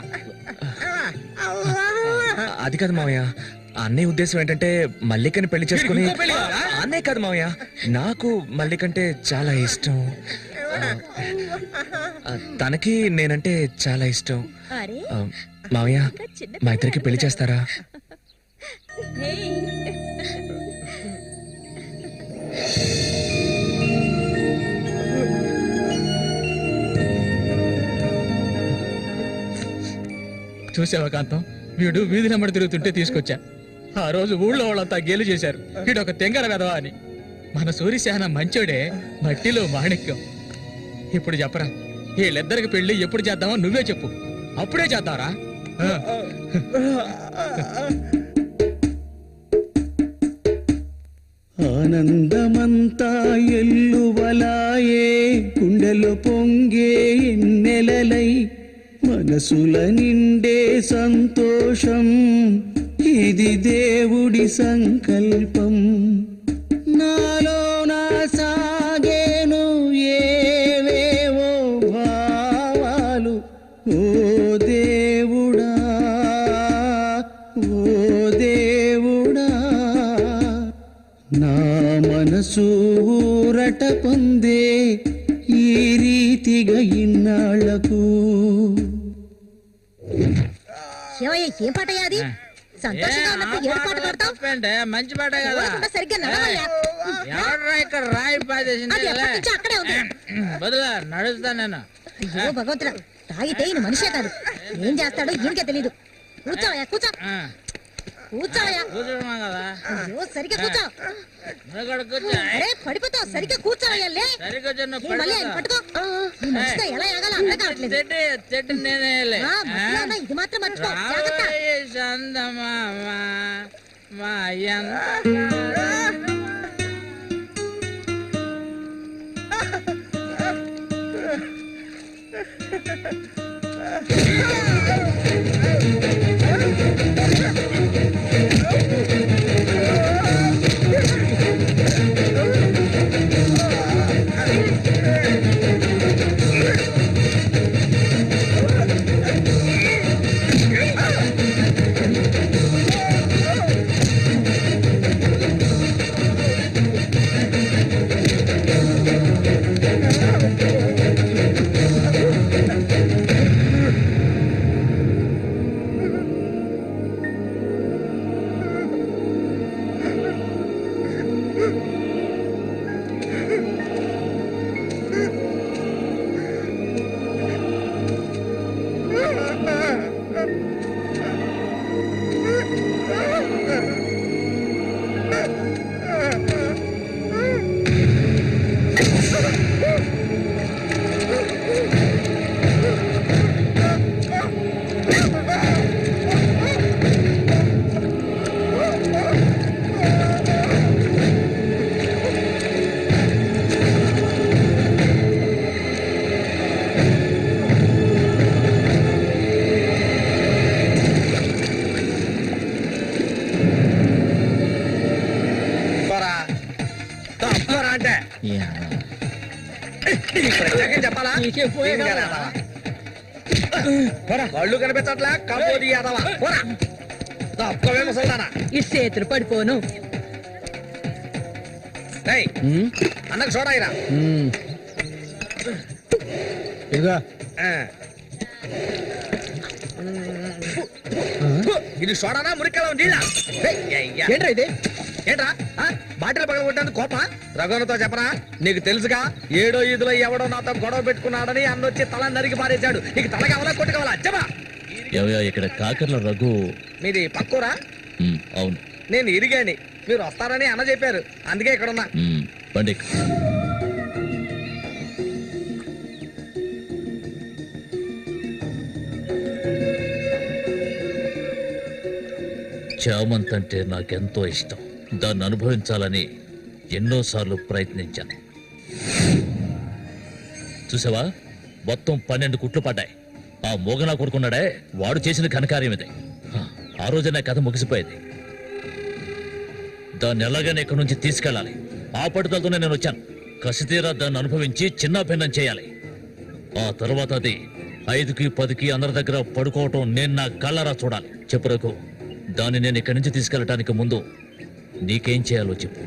అది కాదు మావయ్య, అన్నయ్య ఉద్దేశం ఏంటంటే మల్లికని పెళ్లి చేసుకుని. అన్నయ్య కాదు మావయ్య, నాకు మల్లికంటే చాలా ఇష్టం. తనకి నేనంటే చాలా ఇష్టం. మావయ్య మా ఇద్దరికి పెళ్లి చేస్తారా? చూసావా కాంతం, వీడు వీధి నెంబడి తిరుగుతుంటే తీసుకొచ్చా. ఆ రోజు ఊళ్ళో వాళ్ళంతా గేలు చేశారు, వీడు ఒక తెంగర వెదవా అని. మన సూర్యశాన మంచోడే, మట్టిలో మాణిక్యం. ఇప్పుడు చెప్పరా, వీళ్ళిద్దరికి పెళ్లి ఎప్పుడు చేద్దామో నువ్వే చెప్పు, అప్పుడే చేద్దారా. ఆనందమంతా ఎల్లువలాయే, గుండెలో పొంగే ఎన్నెలలై, మనసుల నిండే సంతోషం, ఇది దేవుడి సంకల్పం. నాలో నా సాగేను ఏవేవో భావాలు, ఓ దేవుడా ఓ దేవుడా, నా మనసు ఊరట పొందే ఈ రీతిగా ఇన్నాళ్లకు. ఏం పాటయ్యా అది? సంతోషంగా ఉన్నప్పుడు ఏడు పాట పాడతావు? అంటే మంచి పాట కదా. ఊరకుండా సరిగ్గా నడవయ్యా. ఎవడ్రా ఇక్కడ రాయి పాదేసింది? అది ఎప్పటి నుంచో అక్కడే ఉంది. బదులా నడుస్తా నేను. అయ్యో భగవంతుడా, తాగితే ఈయన మనిషే కాదు, ఏం చేస్తాడో ఈయనకే తెలీదు. కూర్చోవయ్యా, కూర్చో. కూర్చోవయ్యా. కూర్చున్నాం కదా. అయ్యో సరిగ్గా కూర్చో. నువ్వు కూడా కూర్చో. అరే పడిపోతావు, సరిగ్గా కూర్చోవయ్యా. లే సరిగ్గా చిన్న ఈ మళ్ళీ ఆయన పట్టుకో. ఈ మనిషితో ఎలా ఎగాలో అర్థం కావట్లేదు. చెట్టు నేనే మధ్యలో ఉన్న ఇది మాత్రం మర్చిపో, జాగ్రత్త. చందమామ మాయంత చెప్పాలా కళ్ళు కనిపించట్లే కబోది యాదవా తప్పవే ముసల్దానా ఈ చేతులు పడిపోను. అన్నకు చూడాయిరా ఇదిగా ఇది చూడనా మురికలో నీళ్ళ ఏంట్రా ఇది? ఏంట్రా బాటిల్ పగల కొట్టేందుకు కోప రఘునతో చెప్పరా నీకు తెలుసుగా 7వ ఈదులో ఎవడో నాతో గొడవ పెట్టుకున్నాడని అన్నొచ్చి తల నరికి పారేశాడు నీకు తల కావాలా కొట్టు కావాలా చెప్పా ఇక్కడ కాకర్ల రఘు మీది పక్కూరా అవును నేను ఇరిగాని మీరు వస్తారని అన్న చెప్పారు అందుకే ఇక్కడ ఉన్నా బండి చామంత్ అంటే నాకెంతో ఇష్టం దాన్ని అనుభవించాలని ఎన్నోసార్లు ప్రయత్నించాను చూసావా మొత్తం 12 కుట్లు పడ్డాయి ఆ మోగనా కొడుకున్నాడే వాడు చేసిన ఘనకార్యం ఇదే ఆ రోజు నా కథ ముగిసిపోయేది దాన్ని ఎలాగైనా ఇక్కడి నుంచి తీసుకెళ్ళాలి ఆ పట్టుదలతోనే నేను వచ్చాను కసితీరా దాన్ని అనుభవించి చిన్న భిన్నం చేయాలి ఆ తర్వాత అది 5కి 10కి అందరి దగ్గర పడుకోవటం నేను నా కళ్ళరా చూడాలి చెప్పు రఘు దాన్ని నేను ఇక్కడి నుంచి తీసుకెళ్ళటానికి ముందు నీకేం చేయాలో చెప్పు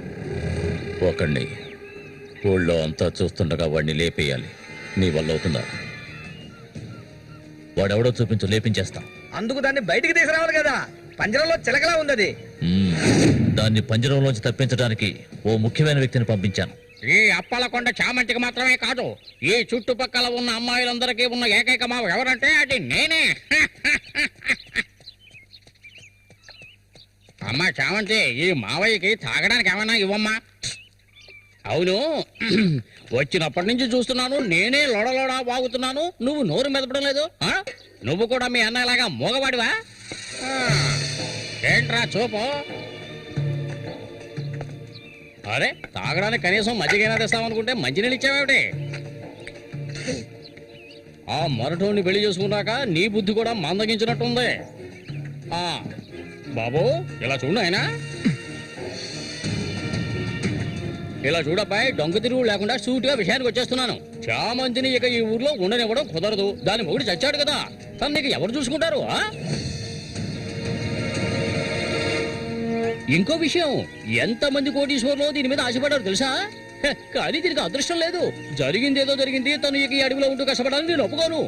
ఒకడిని ఊళ్ళో అంతా చూస్తుండగా వాడిని లేపేయాలి నీ వల్ల అవుతుందా వాడెవడో చూపించు లేపించేస్తా అందుకు దాన్ని బయటికి తీసుకురావాలి కదా పంజరంలో చిలకలా ఉంది దాన్ని పంజరంలోంచి తప్పించడానికి ఓ ముఖ్యమైన వ్యక్తిని పంపించాను ఈ అప్పలకొండ చామంతికి మాత్రమే కాదు ఈ చుట్టుపక్కల ఉన్న అమ్మాయిలందరికీ ఉన్న ఏకైక మావ ఎవరంటే అది నేనే అమ్మా చామంతి ఈ మావయ్యకి తాగడానికి ఏమన్నా ఇవ్వమ్మా అవును వచ్చినప్పటి నుంచి చూస్తున్నాను నేనే లోడలోడా వాగుతున్నాను నువ్వు నోరు మెదపడం లేదు నువ్వు కూడా మీ అన్నలాగా మూగవాడివా ఏంట్రా చూపు అరే తాగడానికి కనీసం మజ్జిగైనా తెస్తామనుకుంటే మంచినీళ్ళు ఇచ్చావేమిటి ఆ మరటోని పెళ్లి చేసుకున్నాక నీ బుద్ధి కూడా మందగించినట్టుంది బాబు ఇలా చూడు ఆయన ఇలా చూడబ్బాయి దొంగ తిరుగు లేకుండా సూటిగా విషయానికి వచ్చేస్తున్నాను చామంతిని ఇక ఈ ఊర్లో ఉండనివ్వడం కుదరదు దాని మొగుడు చచ్చాడు కదా తను నీకు ఎవరు చూసుకుంటారు ఇంకో విషయం ఎంతమంది కోటీశ్వర్లో దీని మీద ఆశపడ్డారు తెలుసా కానీ దీనికి అదృష్టం లేదు జరిగింది ఏదో జరిగింది తను ఇక ఈ అడవిలో ఉంటూ కష్టపడాలని నేను ఒప్పుకోను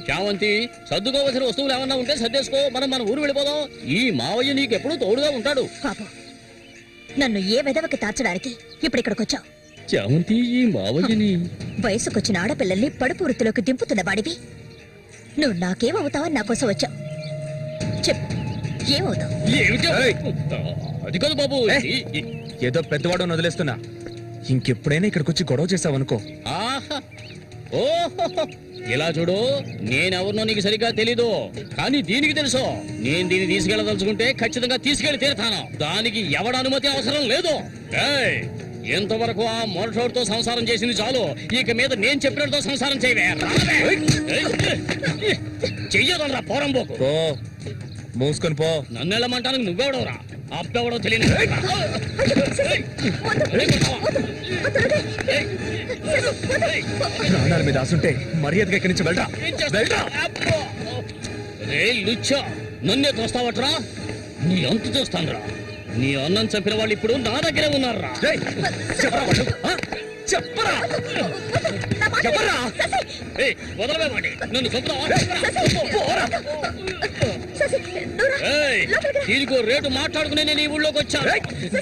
చావంతి సర్దుకోవలసిన వస్తువులు ఏమన్నా ఉంటే సర్దేసుకో, మనం మన ఊరు వెళ్ళిపోదాం. ఈ మావయ్య నీకెప్పుడు తోడుగా ఉంటాడు. పాపం నన్ను ఏ విధవకి తార్చడానికి ఇప్పుడు ఇక్కడికి వచ్చావు? చావంతి ఈ మావయ్యని వయసుకొచ్చిన ఆడపిల్లల్ని పడుపు వృత్తిలోకి దింపుతున్న వాడివి నువ్వు నాకేమవుతావని నా కోసం వచ్చావు. చెప్పు, ఏమవుతావు? అది కాదు బాబు. ఏదో పెద్దవాడు వదిలేస్తున్నా. ఇంకెప్పుడైనా ఇక్కడికి వచ్చి గొడవ చేసావనుకో. ఆహా, ఓహో, ఇలా చూడు, నేనెవరినో నీకు సరిగ్గా తెలీదు, కానీ దీనికి తెలుసు. నేను దీన్ని తీసుకెళ్ళదలుచుకుంటే ఖచ్చితంగా తీసుకెళ్లి తీరుతాను. దానికి ఎవడ అనుమతి అవసరం లేదు. ఏయ్, ఎంతవరకు ఆ మొరటోడితో సంసారం చేసింది చాలు. ఇక మీద నేను చెప్పినతో సంసారం చేయవే. చెయ్యదరా పోరంబోకు. పో, మూసుకొని పో. నన్ను వెళ్ళమంటానికి నువ్వెవడవరా? అప్పెవడో తెలియదు. ప్రాణాల మీద ఆసుంటే మర్యాదగా ఇక్కడి నుంచి వెళ్ళరా. నన్నే తోస్తావట్రా? నీ అంతు చూస్తానురా. నీ అన్నం చంపిన వాళ్ళు ఇప్పుడు నా దగ్గరే ఉన్నారా? చెప్పరా వదలవేమండి నన్ను చంపుతావా? దీనికో రేటు మాట్లాడుకునే నేను ఈ ఊళ్ళోకి వచ్చాను.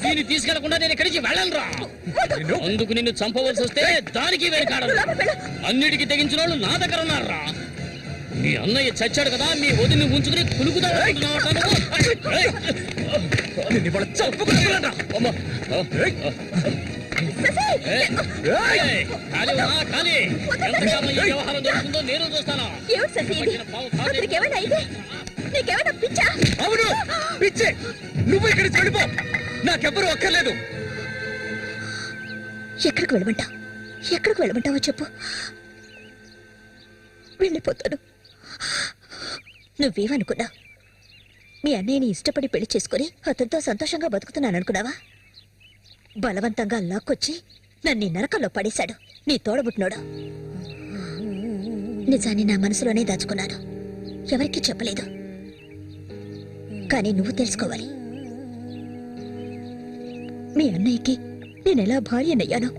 దీన్ని తీసుకెళ్లకుండా నేను ఇక్కడి నుంచి వెళ్ళనురా. అందుకు నిన్ను చంపవలసి వస్తే దానికి వెనకాడను. అన్నిటికీ తెగించిన వాళ్ళు నా దగ్గర ఉన్నారా? మీ అన్నయ్య చచ్చాడు కదా, మీ వదిని ఉంచుకుని కులుకుతాడు. వ్యవహారం జరుగుతుందో నేను చూస్తాను. అవును, పిచ్చే. నువ్వు ఇక్కడికి వెళ్ళిపో, నాకెవ్వరూ అక్కర్లేదు. ఎక్కడికి వెళ్ళమంటావు? ఎక్కడికి వెళ్ళమంటావో చెప్పు, వెళ్ళిపోతాను. నువ్వేమనుకున్నా? మీ అన్నయ్యని ఇష్టపడి పెళ్లి చేసుకుని అతనితో సంతోషంగా బతుకుతున్నాను అనుకున్నావా? బలవంతంగా లాక్కొచ్చి నన్ను నరకంలో పడేశాడు నీ తోడబుట్టినోడు. నిజాన్ని నా మనసులోనే దాచుకున్నాను, ఎవరికీ చెప్పలేదు. కానీ నువ్వు తెలుసుకోవాలి, మీ అన్నయ్యకి నేనెలా భార్యనయ్యాను.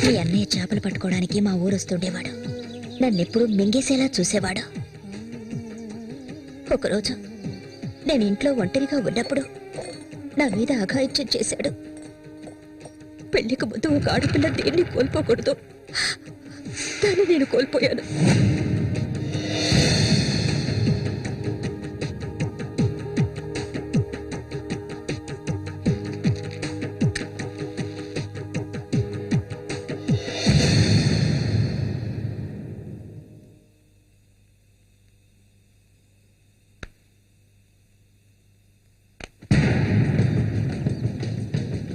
మీ అన్నయ్య చేపలు పట్టుకోవడానికి మా ఊరు వస్తుండేవాడు. నన్నెప్పుడు మింగేసేలా చూసేవాడు. ఒకరోజు నేను ఇంట్లో ఒంటరిగా ఉన్నప్పుడు నా మీద అఘాయిత్యం చేశాడు. పెళ్లికి ముందు ఒక ఆడపిల్ల దేన్ని కోల్పోకూడదు, దాన్ని నేను కోల్పోయాను.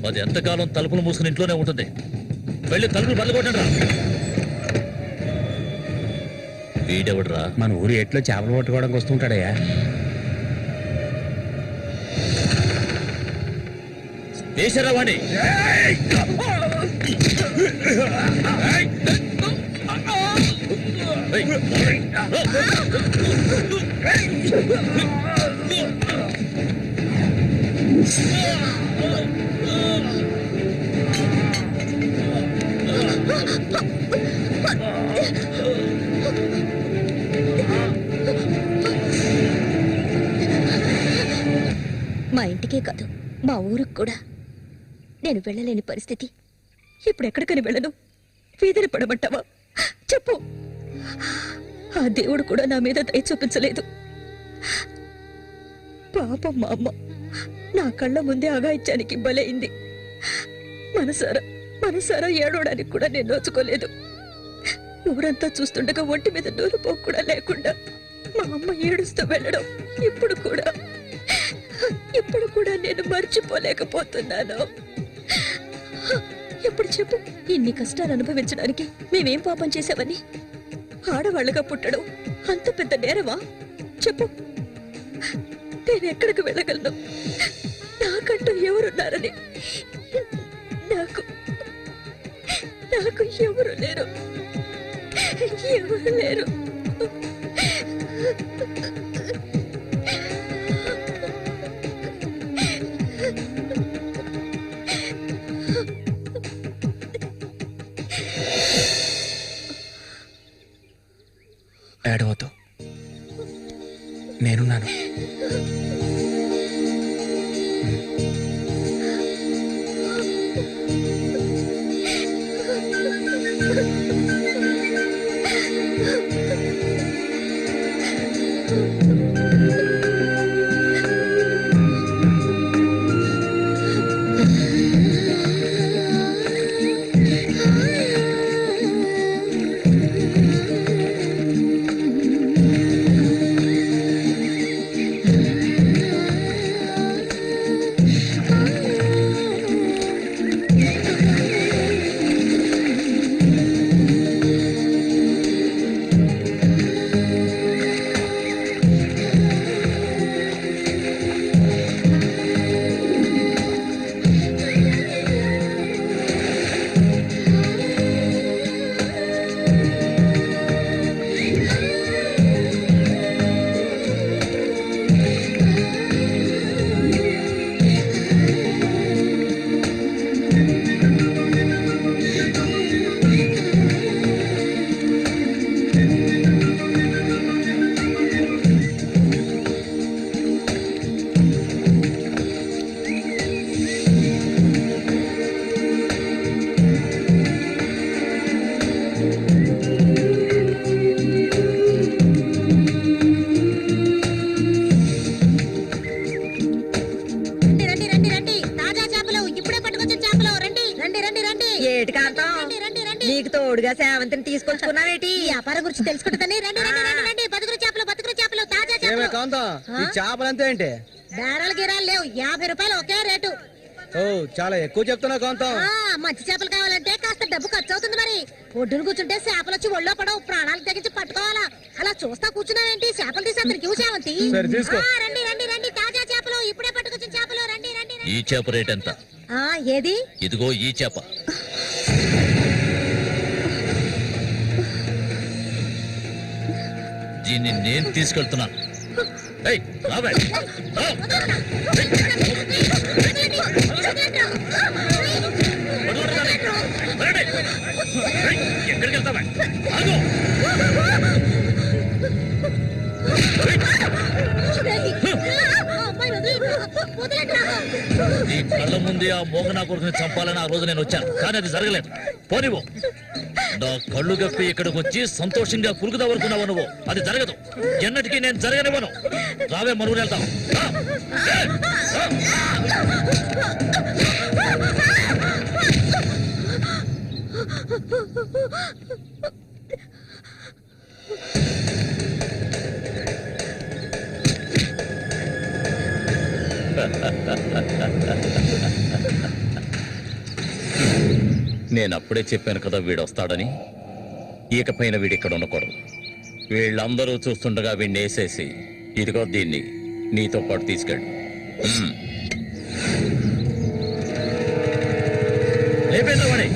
అది ఎంతకాలం తలుపులు మూసుకుని ఇంట్లోనే ఉంటుంది. వెళ్ళి తలుపులు బల్లగొట్టండి రా. వీడెవడరా? మన ఊరు ఎట్లో చేపలు పట్టుకోవడానికి వస్తుంటాడయ్యా. వేసారా వాణి? మా ఇంటికే కాదు, మా ఊరికి కూడా నేను వెళ్ళలేని పరిస్థితి. ఇప్పుడు ఎక్కడికని వెళ్ళను? వీధిని పడమంటావా? చెప్పు. ఆ దేవుడు కూడా నా మీద దయ చూపించలేదు. పాపం మా అమ్మ నా కళ్ళ ముందే అఘాయిత్యానికి బలైంది. మనసారా ఏడవడానికి కూడా నేను నోచుకోలేదు. ఊరంతా చూస్తుండగా ఒంటి మీద నూలుపోకు కూడా లేకుండా మా అమ్మ ఏడుస్తూ వెళ్ళడం ఇప్పుడు కూడా నేను మర్చిపోలేకపోతున్నాను. ఎప్పుడు చెప్పు, ఇన్ని కష్టాలు అనుభవించడానికి మేమేం పాపం చేసావని? ఆడవాళ్ళగా పుట్టడం అంత పెద్ద నేరమా? చెప్పు, నేను ఎక్కడికి వెళ్ళగలను? నాకంటూ ఎవరున్నారని నాకు ఎవరు లేరు. నేనున్నాను. నీకు తోడుగా సేవంతిని తీసుకొచ్చుకున్నావేటి వ్యాపారం గురించి తెలుసుకుంటుందని రండి రండి రండి రండి బతుకులు చేపలు తాజా చేపలు కాంతం ఈ చేపలు అంతే ఏంటి? బేరాలు గిరాలు లేవు 50 రూపాయలు ఒకే రేటు. ఓ చాలా ఎక్కువ చెప్తున్నా కాంతం. మంచి చేపలు కావాలంటే కాస్త డబ్బు ఖర్చు అవుతుంది మరి. ఒడ్డును కూర్చుంటే చేపలు వచ్చి ఒళ్ళో పడవు, ప్రాణాలు తెగించి పట్టుకోవాలా. అలా చూస్తా కూర్చున్నావేంటి? చేపలు తీసి అతనికి సేవంతి. సరే తీసుకో. రండి రండి రండి తాజా చేపలు ఇప్పుడే పట్టుకొచ్చిన చేపలు రండి రండి. ఈ చేప రేట్ ఎంత? ఏది? ఇదిగో ఈ చేప. దీన్ని నేను తీసుకెళ్తున్నాను. ఎక్కడికి వెళ్తావా? నీ కళ్ళ ముందే ఆ మోగనా కొడుకుని చంపాలని ఆ రోజు నేను వచ్చాను, కానీ అది జరగలేదు. పోనివ్వు. నా కళ్ళు గప్పి ఇక్కడికి వచ్చి సంతోషంగా కురుకుదావనుకున్నావు నువ్వు. అది జరగదు, ఎన్నటికీ నేను జరగనివ్వను. రావే మరుగు వెళ్తాం. నేను అప్పుడే చెప్పాను కదా వీడు వస్తాడని. ఇకపైన వీడి ఇక్కడ ఉండకూడదు. వీళ్ళందరూ చూస్తుండగా వీడిని వేసేసి ఇదిగో దీన్ని నీతో పాటు తీసుకెళ్ళు. లేపేద్దామని.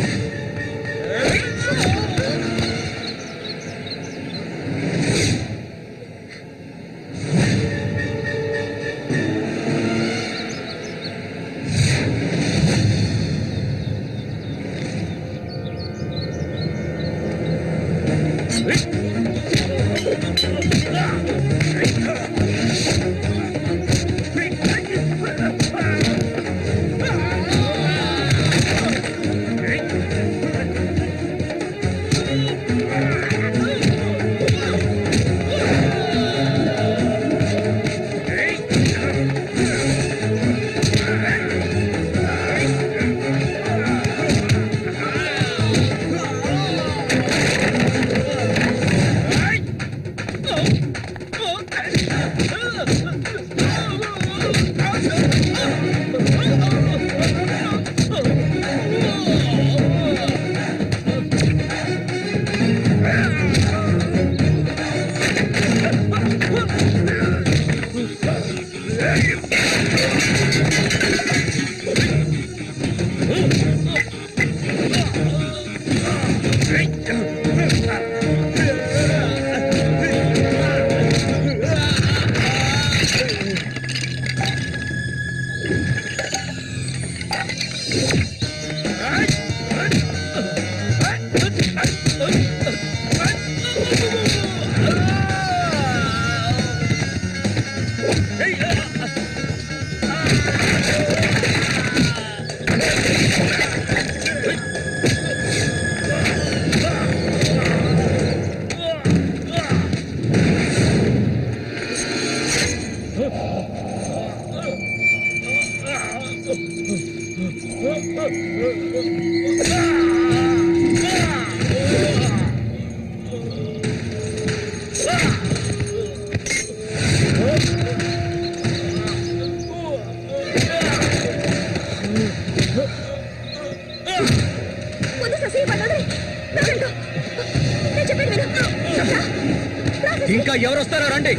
ఇంకా ఎవరు వస్తారో రండి.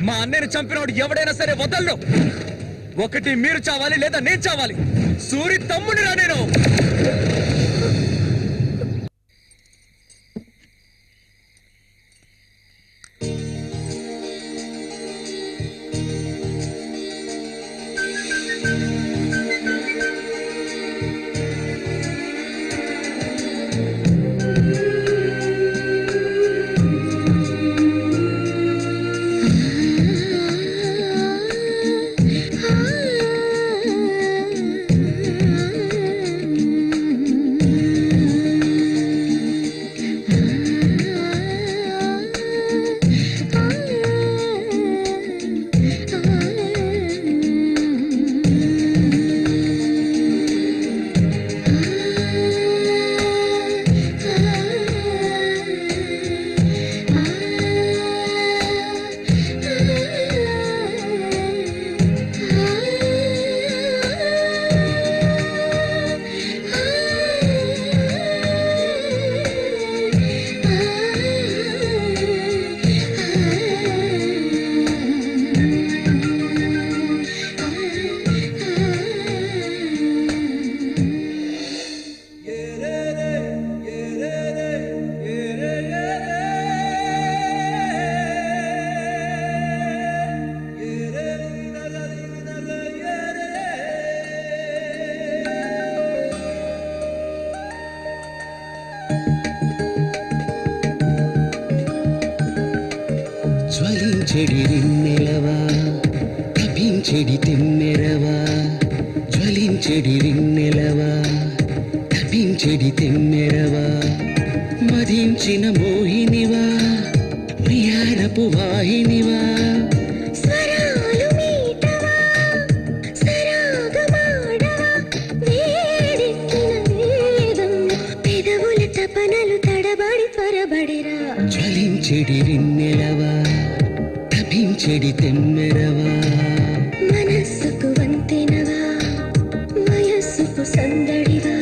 మా అన్నయ్యని చంపినోడు ఎవడైనా సరే వదలను. ఒకటి మీరు చావాలి లేదా నేను చావాలి. సూరి తమ్ముని రా నేను. జ్వలించెడి రిన్నెలవా తపించెడి తెమ్మెరవా జ్వలించెడి రిన్నెలవా తపించెడి తెమ్మెరవా మదించిన మోహినివా ప్రియారపు వాహినివా స్వరాలు మీటవా సరాగమాడవా వేడెక్కిన వేదం పెదవుల తపనలు తడబడి త్వరబడిరా జ్వలించెడి రిన్నెలవా తపించెడి తెమ్మెరవా మనస్సుకు వంతెనవా వయస్సుకు సందడివా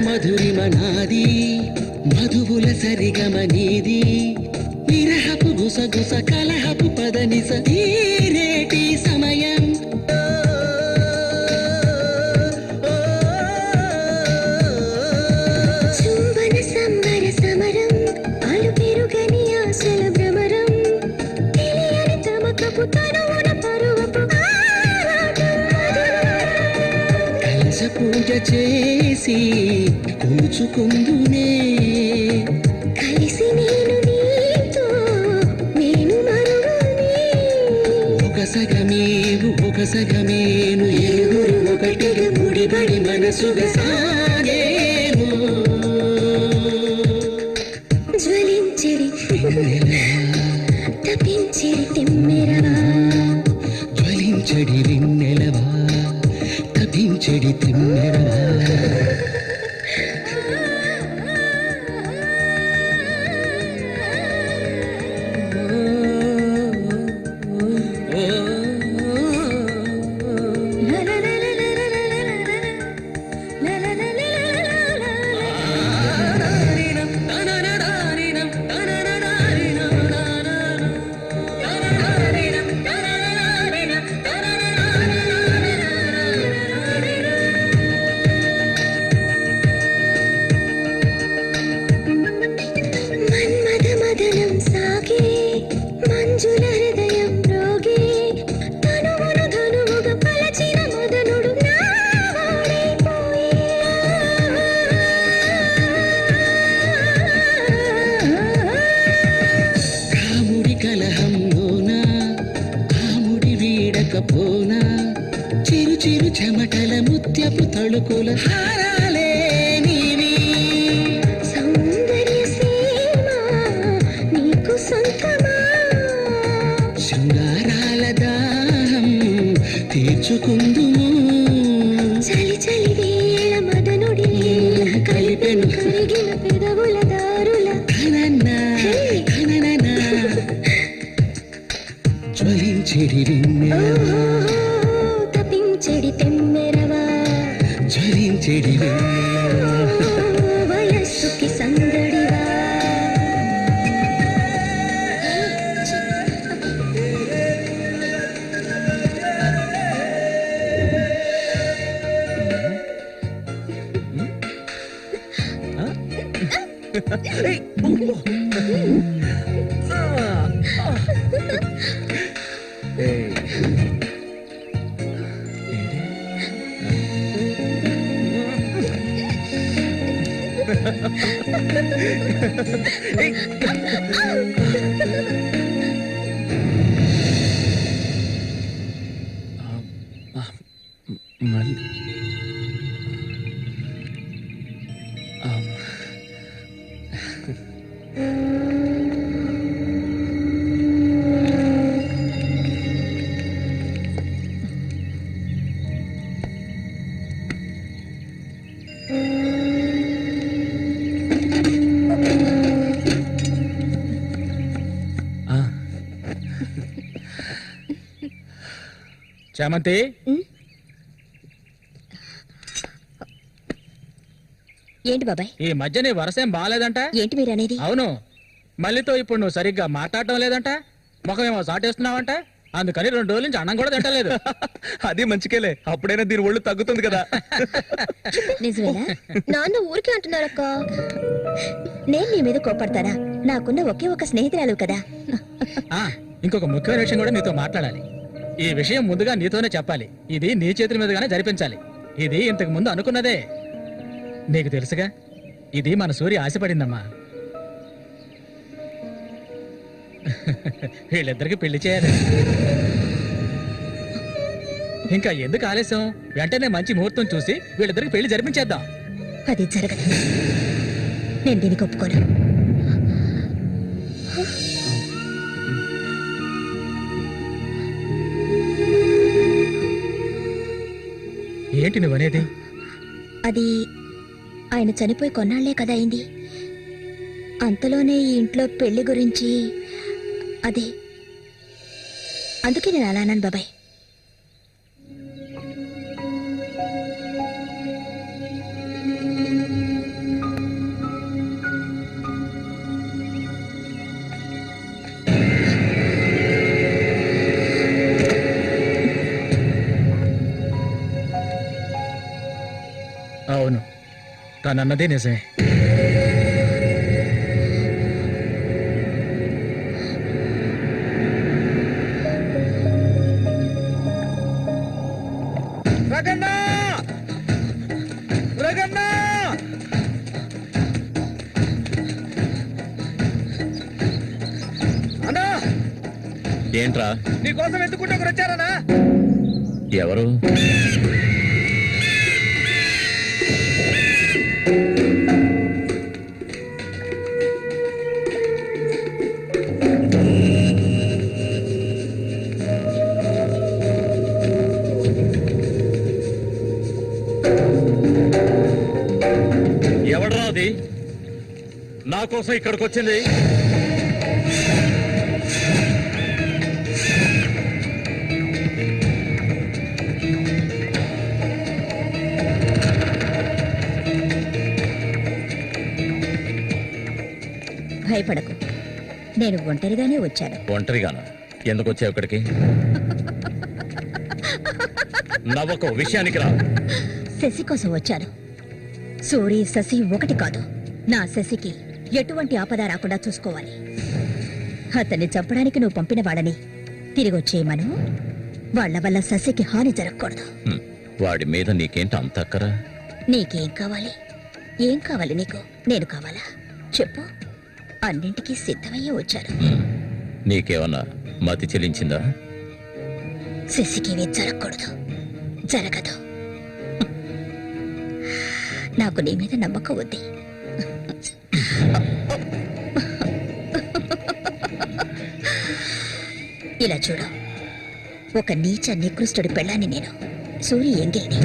మధురిమనాది మధువుల సరిగమనీది విరహపు గుసగుస కలహపు పదనిస తీరేటి సమయం చుంబన సంబర సమరం అలు పెరుగని ఆశల భ్రమరం తెలియని తమకపు తనువున పరువపు కలశ పూజ చేసి కూచుకుందునే కలిసి నేను నీతో నేను మరువనే ఒక సగమేవు ఒక సగమేను ఏడుగురు ఒకటిగా ముడిబడి మనసుగా సాగేము జ్వలించెడి తపించెడి తెమ్మెరవా జ్వలించెడి రిన్నెలవా తపించెడి తెమ్మెరవా పలుకుల హారాలే నీవి సౌందర్య సీమ నీకు సొంతమా శృంగారాల దాహం తీర్చుకుందుము చలి చలి వేళ మదనుడి కలిపెను కరిగిన పెదవుల దారుల ధనన్నా ధనననా జ్వలించెడి రిన్నెలవా తపించెడి తెమ్మెరవా జ్వలించెడి రిన్నెలవా వయస్సుకి సందడివా చామంతి ఏంటి బాబాయ్ ఈ మధ్య నీ వరసేం బాగాలేదంట ఏంటి మీరు అనేది అవును మళ్ళీతో ఇప్పుడు నువ్వు సరిగ్గా మాట్లాడటం లేదంట ముఖమేమో సాటేస్తున్నావంట అందుకని 2 రోజుల నుంచి అన్నం కూడా తింటలేదు. అది మంచికేలే, అప్పుడైనా దీని ఒళ్ళు తగ్గుతుంది కదా. నిజమేనా? నాన్న ఊరికే అంటున్నారక్క. నేను నీ మీద కోపడతానా? నాకున్న ఒకే ఒక స్నేహితురాలు కదా. ఇంకొక ముఖ్యమైన విషయం కూడా నీతో మాట్లాడాలి. ఈ విషయం ముందుగా నీతోనే చెప్పాలి. ఇది నీ చేతుల మీదుగానే జరిపించాలి. ఇది ఇంతకు ముందు అనుకున్నదే. నీకు తెలుసుగా, ఇది మన సూర్య ఆశపడిందమ్మా. వీళ్ళిద్దరికి పెళ్లి చేయాలి. ఇంకా ఎందుకు ఆలస్యం? వెంటనే మంచి ముహూర్తం చూసి వీళ్ళిద్దరికి పెళ్లి జరిపించేద్దాం. అది జరగదు. నేను దీనికి ఒప్పుకోను. ఏంటి నువ్వనేది? అది ఆయన చనిపోయి కొన్నాళ్లే కదా అయింది. అంతలోనే ఈ ఇంట్లో పెళ్లి గురించి అదే, అందుకే నేను అలా అన్నాను బాబాయ్. అవును, తనన్నదే నిజమే. ఏంట్రా? నీకోసం ఎందుకుంటే ఒకరు వచ్చారనా? ఎవరు? ఎవడ్రా అది నా కోసం ఇక్కడికి వచ్చింది? భయపడకు, నేను ఒంటరిగానే వచ్చాను. ఒంటరిగానా? ఎందుకు వచ్చావు ఇక్కడికి? నవ్వకు, విషయానికి రా. శశి కోసం వచ్చాను. సూరి శశి ఒకటి కాదు. నా శశికి ఎటువంటి ఆపద రాకుండా చూసుకోవాలి. అతన్ని చంపడానికి నువ్వు పంపిన వాళ్ళని తిరిగి వచ్చేయమను. వాళ్ల వల్ల శశికి హాని జరగకూడదు. వాడి మీద నీకేంటి అంత అక్కరా? నీకేం కావాలి? ఏం కావాలి నీకు? నేను కావాలా? చెప్పు. అన్నింటికీ సిద్ధమయ్యే వచ్చాను. నీకేమన్నా మతి చెల్లించిందా? శశికి ఇవి జరగకూడదు. జరగదు. నాకు నీ మీద నమ్మకం ఉంది. ఇలా చూడు, ఒక నీచ నికృష్టుడి పెళ్ళాన్ని నేను, సూరి ఎంగిలిని.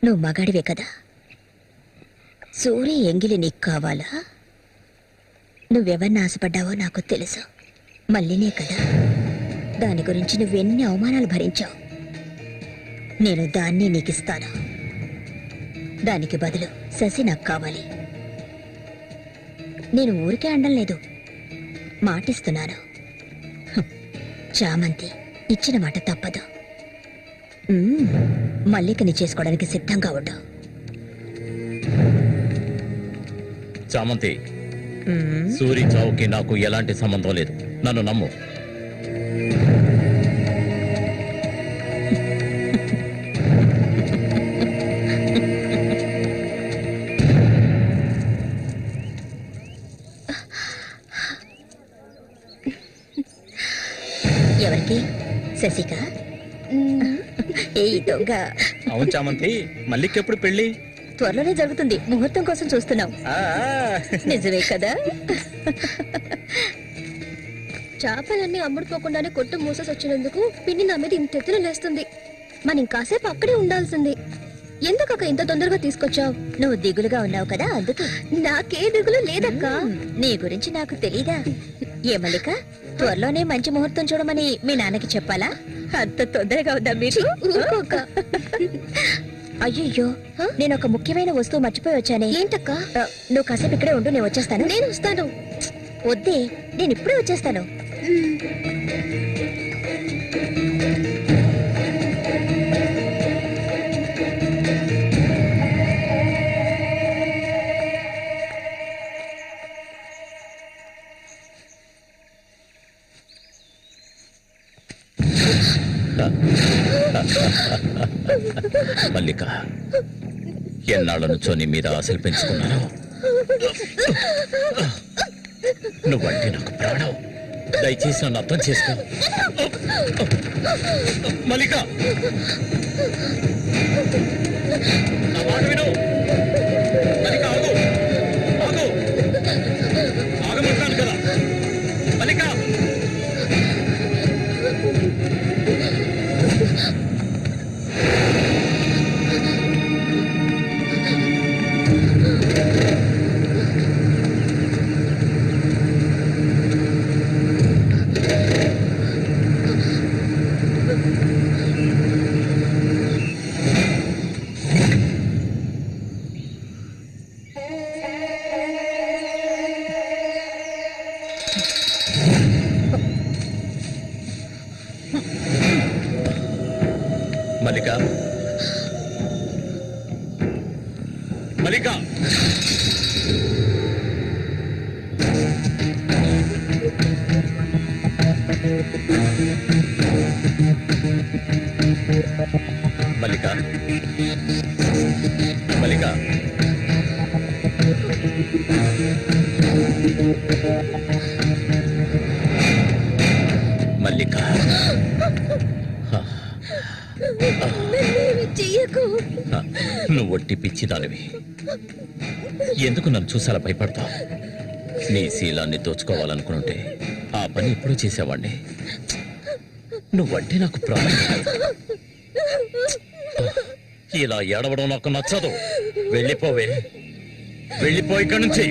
నువ్వు మగాడివే కదా, సూరి ఎంగిలి నీకు కావాలా? నువ్వెవరిని ఆశపడ్డావో నాకు తెలుసు, మళ్ళీనే కదా. దాని గురించి నువ్వెన్ని అవమానాలు భరించావు, నేను దాన్ని నీకిస్తాను. దానికి బదులు శశి నాకు కావాలి. నేను ఊరికే అనడం లేదు, మాటిస్తున్నాను. చామంతి ఇచ్చిన మాట తప్పదు. మల్లికని చేసుకోవడానికి సిద్ధంగా ఉండు. చామంతి, సూరి చావుకి నాకు ఎలాంటి సంబంధం లేదు, నన్ను నమ్ము. ఎవరికి? శశిక? ఏ దొంగ! అవును చామంతి, మల్లికెప్పుడు పెళ్ళి? త్వరలోనే జరుగుతుంది, ముహూర్తం కోసం చూస్తున్నాం. నిజమే కదా? చేపలన్నీ అమ్ముడుపోకుండానే కొట్టు మూసేసి వచ్చినందుకు పిన్ని నా మీద ఇంత ఎత్తున లేస్తుంది. మనం ఇంకాసేపు అక్కడే ఉండాల్సింది. ఎందుకక్క ఇంత తొందరగా తీసుకొచ్చావు? నువ్వు దిగులుగా ఉన్నావు కదా, అందుకే. నాకే దిగులు లేదక్క. నీ గురించి నాకు తెలీదా? ఏ మల్లిక, త్వరలోనే మంచి ముహూర్తం చూడమని మీ నాన్నకి చెప్పాలా? అంత తొందరగా ఉందా మీరు? అయ్యో, నేను ఒక ముఖ్యమైన వస్తువు మర్చిపోయి వచ్చానే. ఏంటక్క? నువ్వు కాసేపు ఇక్కడే ఉండు, నేను వచ్చేస్తాను. నేను వస్తాను. వద్దే, నేను ఇప్పుడే వచ్చేస్తాను. మల్లిక, ఎన్నాళ్ళ నుంచో నీ మీద ఆశలు పెంచుకున్నాను. నువ్వంటే నాకు ప్రాణం, దయచేసి నన్ను అర్థం చేసుకో. మల్లిక, నా మాట విను. మల్లిక, ఆగు, ఆగు, ఆగమంటాను కదా. మల్లిక, మల్లిక, మల్లిక, మల్లిక, మల్లిక, మల్లిక, చెయ్యకు. నువ్వు ఒట్టి పిచ్చిదానివి. ఎందుకు నన్ను చూసాలా భయపడతావు? నీ శీలాన్ని దోచుకోవాలనుకుంటే ఆ పని ఎప్పుడూ చేసేవాడిని. నువ్వంటే నాకు ప్రాణం. ఇలా ఏడవడం నాకు నచ్చదు. వెళ్ళిపోవే, వెళ్ళిపో ఇక్కడి నుంచి.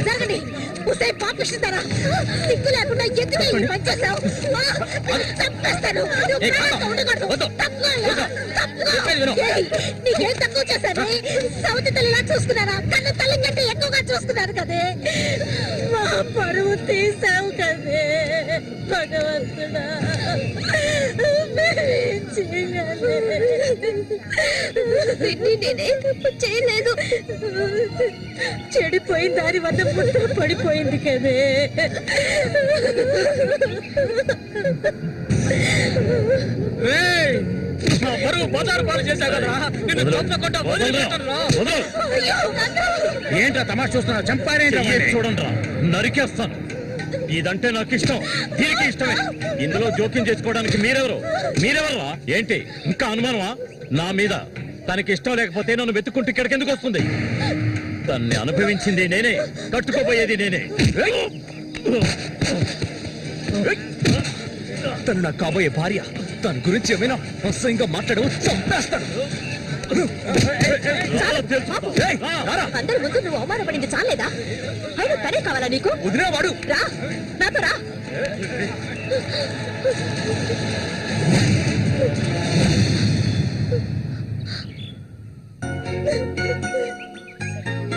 జరగండి. ఉసే పాపిస్తారా? సిగ్గు లేకుండా ఎందుకు ఈ పని చేశావు? చంపేస్తాను. నీకేం తక్కువ చేశాను? సౌతి తల్లిలా చూసుకున్నారా? కన్ను తల్లి కంటే ఎక్కువగా చూసుకున్నారు కదే. మా పరువు తీసావు కదే భగవంతుడా. మేమేం చేయాలి? నేనే తప్పు చేయలేదు. చెడిపోయిన దాని వద్ద పుట్ట పడిపోయింది కదే. ఏంట్రా తమాషా చూస్తున్నా? చంపారేంటి? చూడండి, నరికేస్తాను. ఇదంటే నాకు ఇష్టం, దీనికి ఇష్టమే. ఇందులో జోక్యం చేసుకోవడానికి మీరెవరా? ఏంటి ఇంకా అనుమానమా నా మీద? తనకి ఇష్టం లేకపోతే నన్ను వెతుక్కుంటూ ఇక్కడికి ఎందుకు వస్తుంది? తన్ని అనుభవించింది నేనే, కట్టుకోబోయేది నేనే. తను నా కాబోయే భార్య. తన గురించి ఏమైనా అసహ్యంగా మాట్లాడవు, చంపేస్తాను. అందరి ముందు నువ్వు అవమానపడింది చాలేదా? అయినా తనే కావాలా నీకు? వదిలేవాడు. రా, నాతో రా.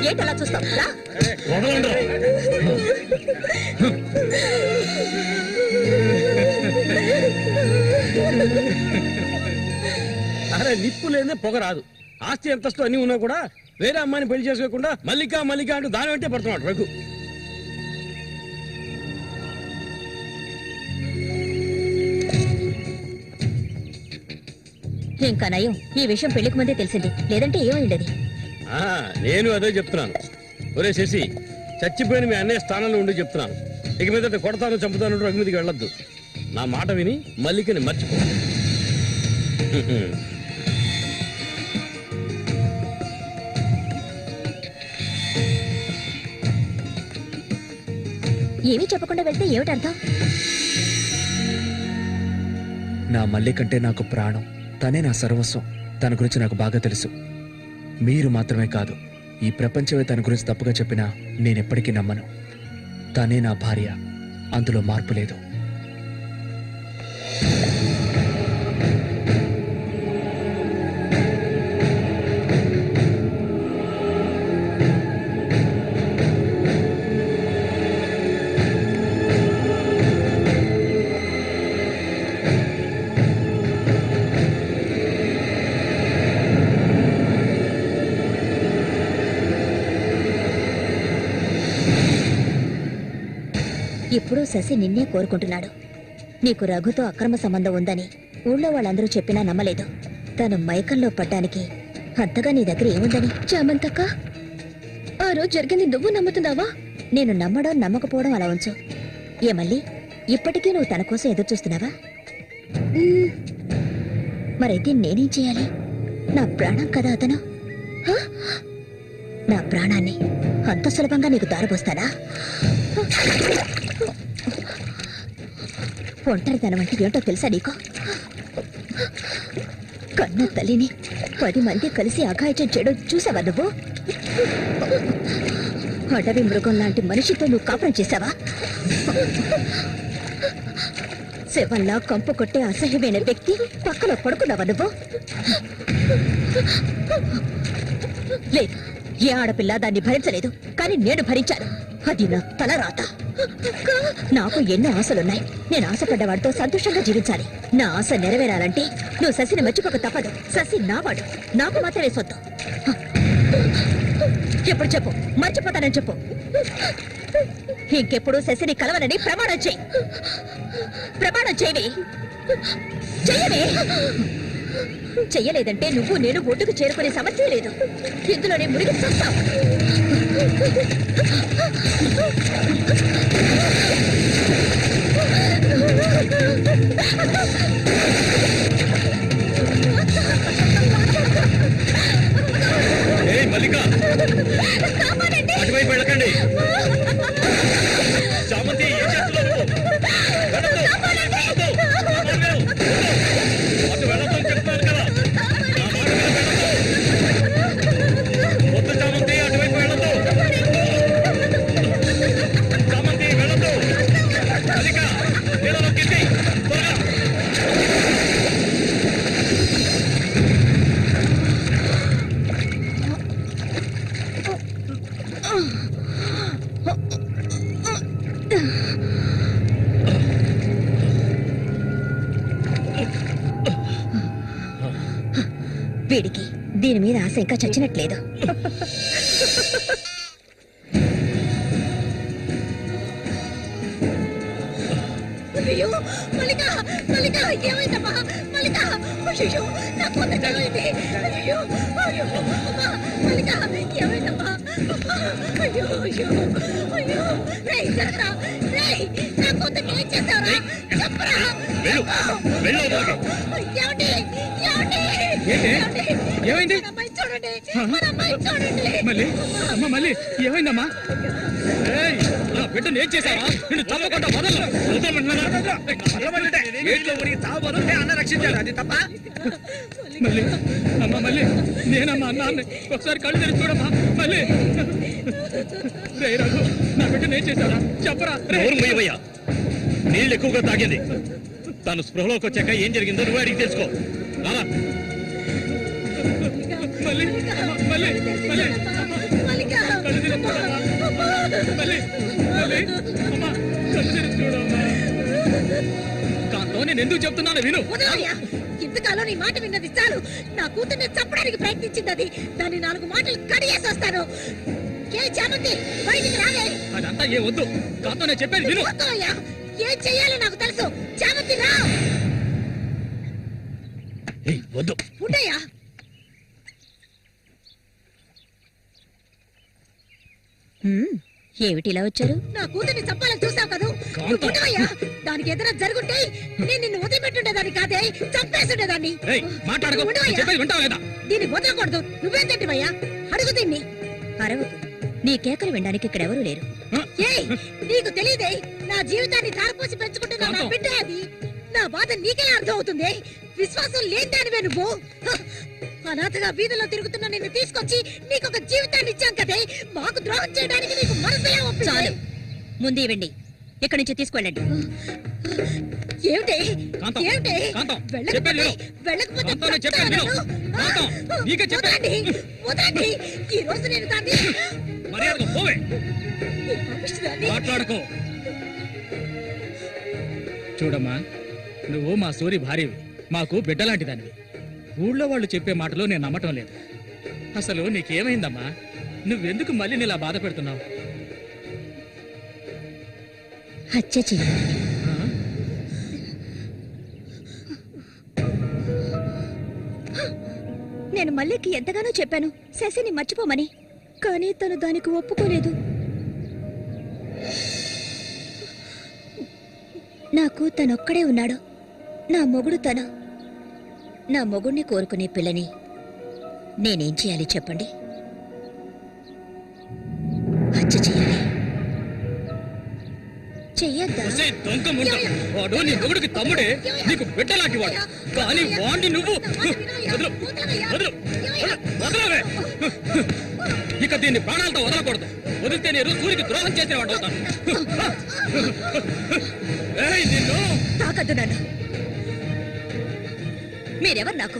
ఏంటలా చూస్తావు? రా. అరే నిప్పు లేదే పొగ రాదు. ఆస్తి అంతస్తు అన్ని ఉన్నా కూడా వేరే అమ్మాయిని పెళ్లి చేసుకోకుండా మల్లిక అంటూ దాని వెంటే పడుతున్నాడు రఘు. ఇంకా నయం, ఈ విషయం పెళ్లికి ముందే తెలిసింది, లేదంటే ఏమైండది? నేను అదే చెప్తున్నాను. ఒరే శశి, చచ్చిపోయిన మీ అన్నయ్య స్థానంలో ఉండి చెప్తున్నాను. ఇక మీద కొడతాను చంపుతాను రఘు మీదకి వెళ్ళొద్దు. నా మాట విని మల్లికని మర్చిపో. ఏమీ చెప్పకుండా వెళ్తే ఏమిటి అర్థం? నా మల్లికంటే నాకు ప్రాణం. తనే నా సర్వస్వం. తన గురించి నాకు బాగా తెలుసు. మీరు మాత్రమే కాదు, ఈ ప్రపంచమే తన గురించి తప్పుగా చెప్పినా నేనెప్పటికీ నమ్మను. తనే నా భార్య, అందులో మార్పు లేదు. ఇప్పుడు శశి నిన్నే కోరుకుంటున్నాడు. నీకు రఘుతో అక్రమ సంబంధం ఉందని ఊళ్ళో వాళ్ళందరూ చెప్పినా నమ్మలేదు. తను మైకంలో పడ్డానికి అంతగా నీ దగ్గర ఏముందని? చామంతక్క, ఆ రోజు జరిగింది నువ్వు నమ్ముతున్నావా? నేను నమ్మడం నమ్మకపోవడం అలా ఉంచు. ఏ మళ్ళీ ఇప్పటికీ నువ్వు తన కోసం ఎదురు చూస్తున్నావా? మరైతే నేనేం చేయాలి? నా ప్రాణం కదా అతను. నా ప్రాణాన్ని అంత సులభంగా నీకు దారిపోస్తానా? ఒంటరితనం అంటే ఏంటో తెలుసా నీకు? కన్న తల్లిని 10 మంది కలిసి అఘాయిత్యం చేయడం చూసావా నువ్వు? అడవి మృగం లాంటి మనిషితో నువ్వు కాపురం చేశావా? శవంలా కంపు కొట్టే అసహ్యమైన వ్యక్తి పక్కన పడుకున్నావా నువ్వు? లేదు, ఏ ఆడపిల్ల దాన్ని భరించలేదు, కానీ నేను భరించాను. అది నా తలరాత. నాకు ఎన్నో ఆశలున్నాయి. నేను ఆశపడ్డవాడితో సంతోషంగా జీవించాలి. నా ఆశ నెరవేరాలంటే నువ్వు శశిని మర్చిపోక తప్పదు. శశి నావాడు, నాకు మాత్రమే సొత్తు. ఎప్పుడు చెప్పు, మర్చిపోతానని చెప్పు. ఇంకెప్పుడు శశిని కలవనని ప్రమాణం చేయి. ప్రమాణం చేయవే. చెయ్యవే. చెయ్యలేదంటే నువ్వు నేను ఒడ్డుకు చేరుకునే సమస్య లేదు. ఇందులోనే మునిగి చస్తావు. మల్లిక, అటువైపు వెళ్ళకండి. చామంతి, ఏం చేస్తున్నావు? అటు వెళ్ళొద్దని చెప్తాను కదా. నా మాట వద్దు చామంతి, అటువైపు వెళ్ళొద్దు. దీని మీద ఆశ ఇంకా చచ్చినట్లేదు. అయ్యో మల్లిక మల్లిక ఏమైందమ్మా మల్లిక అయ్యో నా కొంత ఏమైంది అయ్యో అయ్యో అమ్మా మల్లిక ఏమైందమ్మా అయ్యో అయ్యో అయ్యో రేయ్ జరగరా రేయ్ నా కొంత ఏం చేస్తావరా చెప్పరా ఏమండి ఏమండి ఏమైంది? అమ్మాయి చూడండి మన అమ్మాయి చూడండి మళ్ళీ అమ్మ మళ్ళీ ఏమైందమ్మా? ఏయ్, నా బిడ్డను ఏం చేశావా? నిన్ను తప్పకుండా వదలను. అన్న రక్షించాడు, అది తప్ప. మళ్ళీ అమ్మ మళ్ళీ నేనమ్మా నాన్న ఒకసారి కళ్ళు తెరిచి చూడమ్మా మళ్ళీ. రే రఘు, నా బిడ్డను ఏం చేశావా చెప్పరా? నోరుమయ్యవయ్యా, నీళ్ళు ఎక్కువగా తాగింది. తను స్పృహలోకి వచ్చాక ఏం జరిగిందో నువ్వు అడిగి తెలుసుకో. రారా. మళ్ళీ మళ్ళీ మళ్ళీ మల్లిక కళ్ళు తెరిచి చూడమ్మా మళ్ళీ మళ్ళీ అమ్మా కళ్ళు తెరిచి చూడమ్మా. కాంతో నేను ఎందుకు చెప్తున్నాను విను. వదలయ్యా ఇంతకాలం నీ మాట విన్నది చాలు. నా కూతుర్ని చంపడానికి ప్రయత్నించింది అది. దాన్ని 4 మాటలు కడిగేసి వస్తాను. ఏ చామంతి బయటికి రావే. అదంతా ఏ వద్దు, కాంతో నేను చెప్పేది విను. వదలయ్యా ఏం చెయ్యాలో నాకు తెలుసు. చామంతి రా. వద్దు. ఉండయ్యా ఏమిటి ఇలా వచ్చారు? నా కూతుర్ని చంపాలని చూసావు కదా. నువ్వు ఉండవయ్యా. దానికి ఏదైనా జరుగుంటే నేను నిన్ను వదిలిపెట్టుండేదాన్ని కాదే, చంపేస్తుండేదాన్ని. మాట్లాడుకో, చెప్పేది వింటావా లేదా? దీన్ని వదలకూడదు. నువ్వేం తింటివయ్యా? అడుగు దీన్ని. అరవకు, నీ కేకలు వినడానికి ఇక్కడ ఎవరూ లేరు. ఏయ్ నీకు తెలియదే, నా జీవితాన్ని ధారపోసి పెంచుకుంటున్న నా బిడ్డ అది. నా బాధ నీకెలా అర్థం అవుతుంది? విశ్వాసం లేనిదానివే నువ్వు. అనాథగా వీధిలో తిరుగుతున్న నిన్ను తీసుకొచ్చి నీకొక జీవితాన్ని ఇచ్చాం కదే. మాకు ద్రోహం చేయడానికి నీకు మనసులే ఒప్పింది. చాలు, ముందు ఇవ్వండి. ఇక్కడి నుంచి తీసుకెళ్ళండి. ఏమిటి కాంతం, ఏమిటి కాంతం, చెప్పేది విను. వెళ్ళకపోతే కాంతం, నేను చెప్పేది విను. కాంతం, నీకే చెప్పేది. వదలండి. ఈ రోజు నేను దాన్ని మర్యాదగా పోవే. ఈ పాపిష్టిదాన్ని మాట్లాడుకో. చూడమ్మా, నువ్వు మా సూరి భార్యవి, మాకు బిడ్డలాంటిదానివి. ఊళ్ళో వాళ్ళు చెప్పే మాటలు నేను నమ్మటం లేదు. అసలు నీకేమైందమ్మా? నువ్వెందుకు మళ్ళీ నీలా బాధ పెడుతున్నావు? హత్య చెయ్యాలి. నేను మల్లికి ఎంతగానో చెప్పాను శశిని మర్చిపోమని, కానీ తను దానికి ఒప్పుకోలేదు. నాకు తనొక్కడే ఉన్నాడు. నా మొగుడు తను. నా మొగుడిని కోరుకునే పిల్లని నేనేం చేయాలి చెప్పండి? హత్య చెయ్యాలి. చెయ్యొద్దా? ఒసేయ్ దొంగ ముండ, వాడు నీ మొగుడికి తమ్ముడే, నీకు బిడ్డలాంటి వాడు. కానీ వాణ్ణి నువ్వు వదలు, వదలు, వదలవే. ఇక దీన్ని ప్రాణాలతో వదలకూడదు. వదిలితే నేను సూరికి ద్రోహం చేసిన వాడు అవుతాను. ఏయ్, నిన్ను తాకద్దు నన్ను. మీరెవరు నాకు?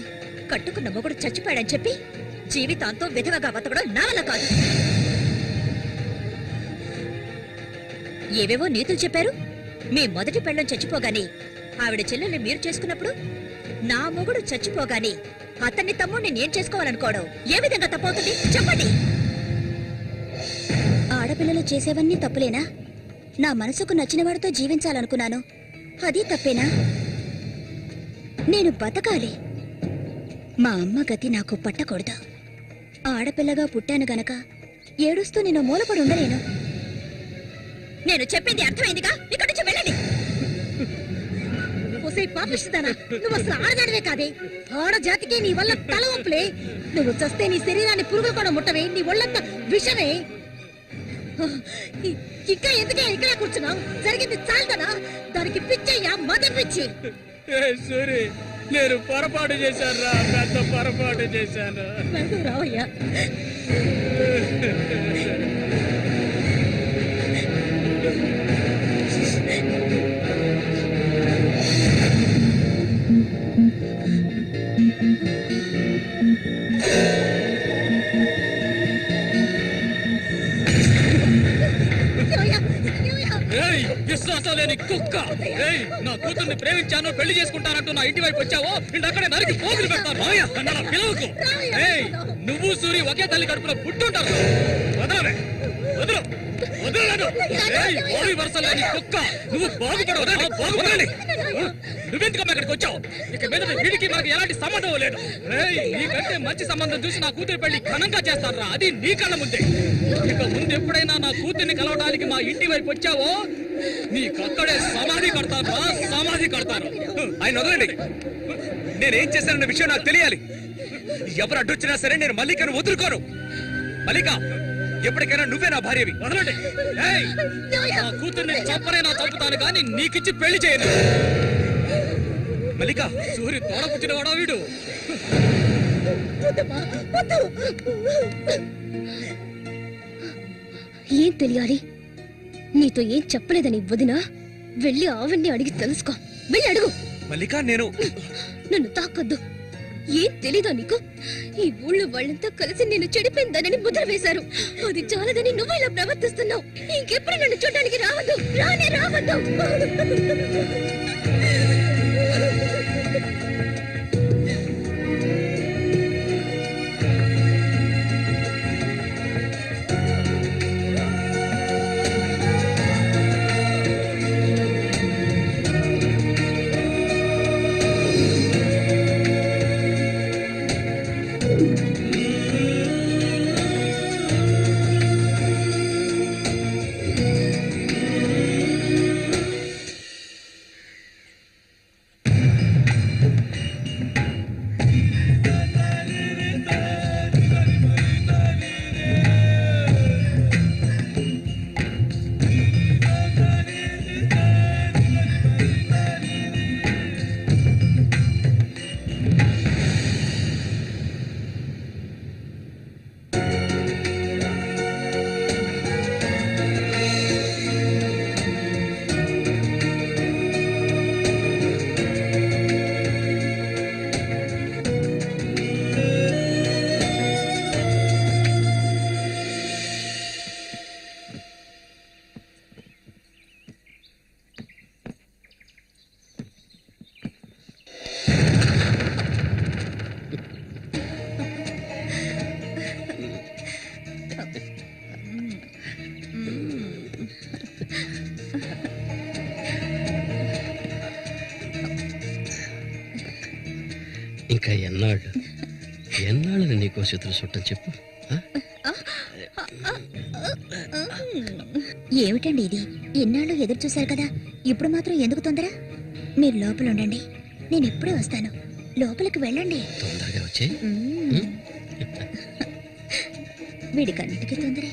కట్టుకున్న మొగుడు చచ్చిపోయాడని చెప్పి జీవితాంతం విధవగా బతకడం నా వల్ల కాదు. ఏవేవో నీతులు చెప్పారు. మీ మొదటి పెళ్ళం చచ్చిపోగానే ఆవిడ చెల్లెల్ని మీరు చేసుకున్నప్పుడు నా మొగుడు చచ్చిపోగానే అతన్ని తమ్ముడిని నేను చేసుకోవాలనుకోవడం ఏ విధంగా తప్పవుతుంది చెప్పండి? ఆడపిల్లలు చేసేవన్నీ తప్పులేనా? నా మనసుకు నచ్చిన వాడితో జీవించాలనుకున్నాను, అది తప్పేనా? నేను బతకాలి. మా అమ్మ గతి నాకు పట్టకూడదు. ఆడపిల్లగా పుట్టాను గనక ఏడుస్తూ నేను మూలపడి ఉండలేను. నేను చెప్పింది అర్థమైందిగా? ఇక్కడి నుంచి వెళ్ళండి. పాపిస్తుందానా? నువ్వు అసలు ఆడదానివే కాదే. ఆడ జాతికి నీ వల్ల తల వంపులే. నువ్వు చస్తే నీ శరీరాన్ని పురుగులు కూడా ముట్టవే. నీ ఒళ్ళంతా విషమే. ఇంకా ఎందుకే ఇక్కడ కూర్చున్నావు? జరిగింది చాలదనా? దానికి పిచ్చయ్యా, మదం పిచ్చి. సూరి, నేను పొరపాటు చేశాను రా, పెద్ద పొరపాటు చేశాను. రావయ్యా. ఏయ్, విశ్వాసం లేని కుక్క! ఏయ్, నా కూతుర్ని ప్రేమించాను, పెళ్లి చేసుకుంటానంటూ నా ఇంటి వైపు వచ్చావో ఇంటక్కడే నరికి పోగులు పెడతాను. నా పిలవకు. ఏయ్, నువ్వు సూరి ఒకే తల్లి కడుపులో పుట్టుంటారు. వదలవే, వదలు, వదలను. ఏయ్, ఓడి వరుస లేని కుక్క! నువ్వు బాగుపడవాలి. నువ్వెందుకమ్మా ఇక్కడికి వచ్చావు? ఇక మీద వీడికి మనకి ఎలాంటి సంబంధం లేదు. ఏయ్, నీకంటే మంచి సంబంధం చూసి నా కూతురి పెళ్లి ఘనంగా చేస్తారా? అది నీ కళ్ళ ముందే. ఇక ముందు ఎప్పుడైనా నా కూతుర్ని కలవడానికి మా ఇంటి వైపు వచ్చావో నీకక్కడే సమాధి కడతాను, సమాధి కడతాను. ఆయన వదలండి. నేనేం చేశానన్న విషయం నాకు తెలియాలి. ఎవరు అడ్డొచ్చినా సరే నేను మల్లికను వదులుకోను. మల్లిక, ఎప్పటికైనా నువ్వే నా భార్యవి. వదలండి. ఏయ్, నా కూతుర్ని చంపనైనా చంపుతాను కానీ నీకిచ్చి పెళ్లి చేయను. మల్లిక, సూర్యు తోడ పుట్టినవాడా వీడు? ఏం తెలియాలి? నీతో ఏం చెప్పలేదని వదినా వెళ్ళి ఆవిడ్ని అడిగి తెలుసుకో. వెళ్ళి అడుగు. మల్లిక, నేను నన్ను తాకొద్దు. ఏం తెలీదా నీకు? ఈ ఊళ్ళో వాళ్ళంతా కలిసి నేను చెడిపోయిందనని ముద్ర వేశారు. అది చాలదని నువ్వు ఇలా ప్రవర్తిస్తున్నావు. ఇంకెప్పుడు నన్ను చూడడానికి రావద్దు, రానే రావద్దు. ఇంకా ఎన్నాళ్ళు నీకో చేతులు చుట్టం చెప్పు. ఏమిటండి ఇది? ఎన్నాళ్ళు ఎదురు చూశారు కదా, ఇప్పుడు మాత్రం ఎందుకు తొందర? మీరు లోపల ఉండండి, నేను ఎప్పుడే వస్తాను. లోపలికి వెళ్ళండి. తొందరగా వచ్చే. వీడికన్నిటికీ తొందరే.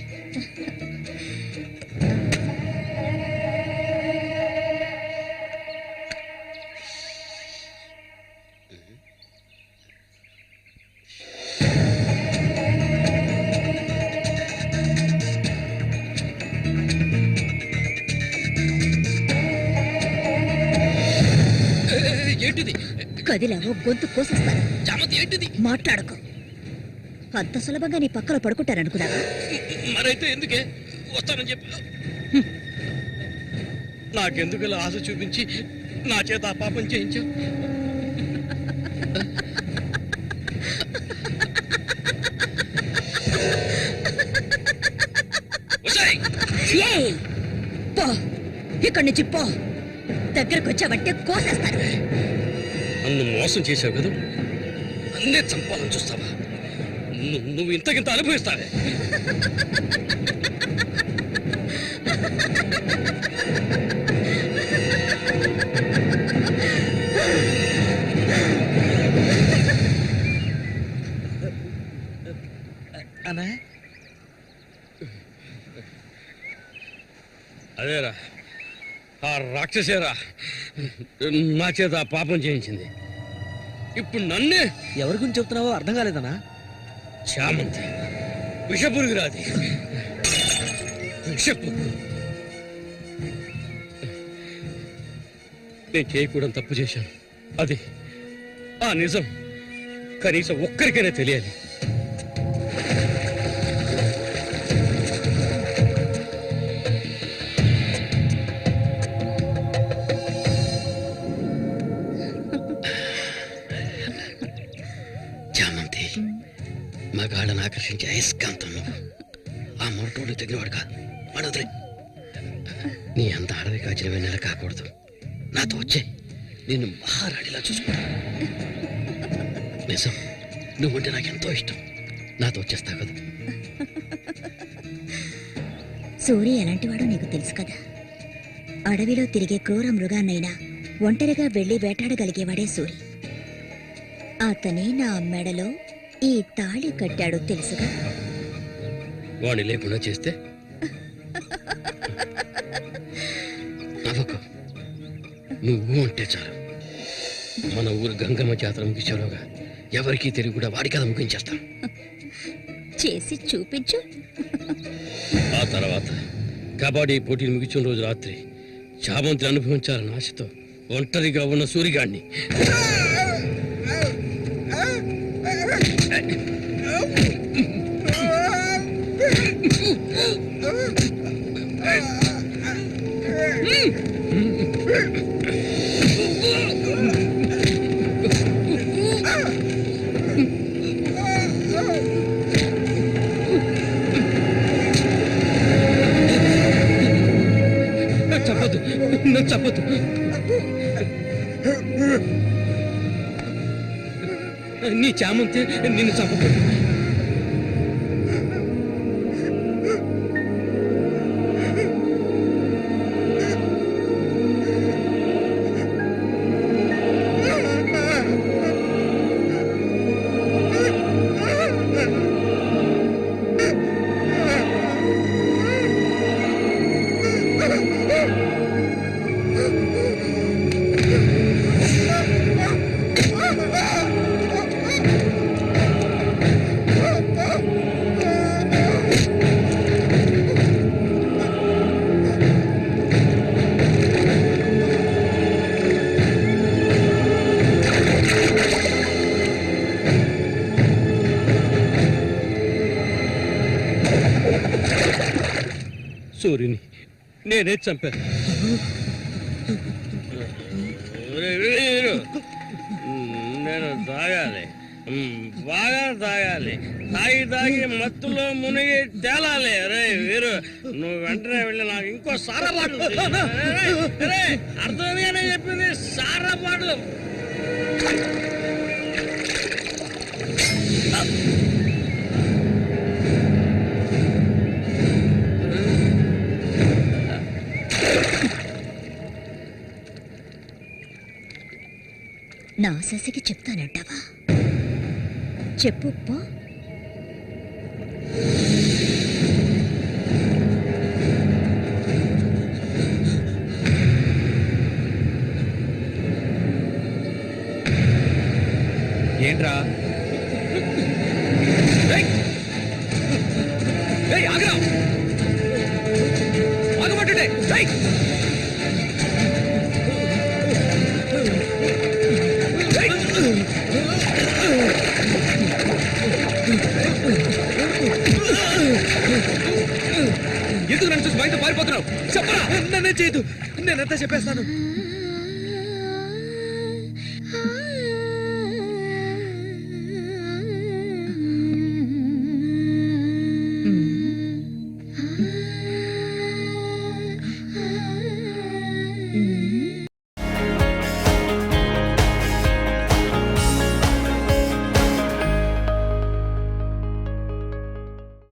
ఏంటిది? కదిలావో గొంతు కోసేస్తాను. జామతి ఏంటిది? మాట్లాడకు. అంత సులభంగా నీ పక్కన పడుకుంటారనుకున్నావా? మరైతే ఎందుకే వస్తానని చెప్పి నాకెందుకు ఇలా ఆశ చూపించి నా చేత ఆ పాపం చేయించావు? ఏయ్, పో ఇక్కడి నుంచి పో. దగ్గరకు వచ్చావంటే కోసేస్తాను. నన్ను మోసం చేసావు కదా, అన్నే చంపాలని చూస్తావా? నువ్వు ఇంతకింత అనుభవిస్తావే. అన్నా, అదేరా ఆ రాక్షసేరా నా చేత ఆ పాపం చేయించింది. ఇప్పుడు నన్నే ఎవరి గురించి చెప్తున్నావో అర్థం కాలేదన్నా. చామంతి విషపురుగురాది, విషపురుగు. నేను చేయకూడదు తప్పు చేశాను. అది ఆ నిజం కనీసం ఒక్కరికైనా తెలియాలి. ఆకర్షించే అయస్కాంతం నువ్వు. ఆ మొరటోడు తగినవాడు కాదు, వాడు వదిలే. నీ అంత అడవి కాచిన వెన్నెల కాకూడదు. నాతో వచ్చే నిన్ను మహారాణిలా చూసుకుంటా. నిజం, నువ్వంటే నాకెంతో ఇష్టం. నాతో వచ్చేస్తావు కదా. సూర్య ఎలాంటివాడో నీకు తెలుసు కదా. అడవిలో తిరిగే క్రూర మృగాన్నైనా ఒంటరిగా వెళ్లి వేటాడగలిగేవాడే సూరి. అతనే నా మెడలో ఈ తాళి కట్టాడో తెలుసుగా. వాణ్ణి లేకుండా చేస్తే నవ్వకు. నువ్వు అంటే చాలు. మన ఊరు గంగమ్మ జాతర ముగించేలోగా ఎవరికీ తెలియకుండా వాడి కథ ముగించేస్తాం. చేసి చూపించు. ఆ తర్వాత కబడ్డీ పోటీలు ముగించిన రోజు రాత్రి చామంతిని అనుభవించాలని ఆశతో ఒంటరిగా ఉన్న సూరిగాడిని చంపొద్దు, నన్ను చంపొద్దు. నీ చామంతి నిన్ను చంపదు. సూర్యుని నేనే చంపాను. నేను తాగాలి, బాగా తాగాలి. తాగి తాగి మత్తులో మునిగి తేలాలి. రే వీరు, నువ్వు వెంటనే వెళ్ళి నాకు ఇంకో సారా బాటలు అర్థమేనే చెప్పింది. సారా బాటలు నా శశికి చెప్తానంటావా? చెప్పు పో. ఏంట్రా? ఆగరా, ఆగమంటుంటే. ఎందుకు నన్ను చూసి బయట పారిపోతున్నావు? చెప్పరా. నన్నే చేయదు, నేనంతా చెప్పేస్తాను.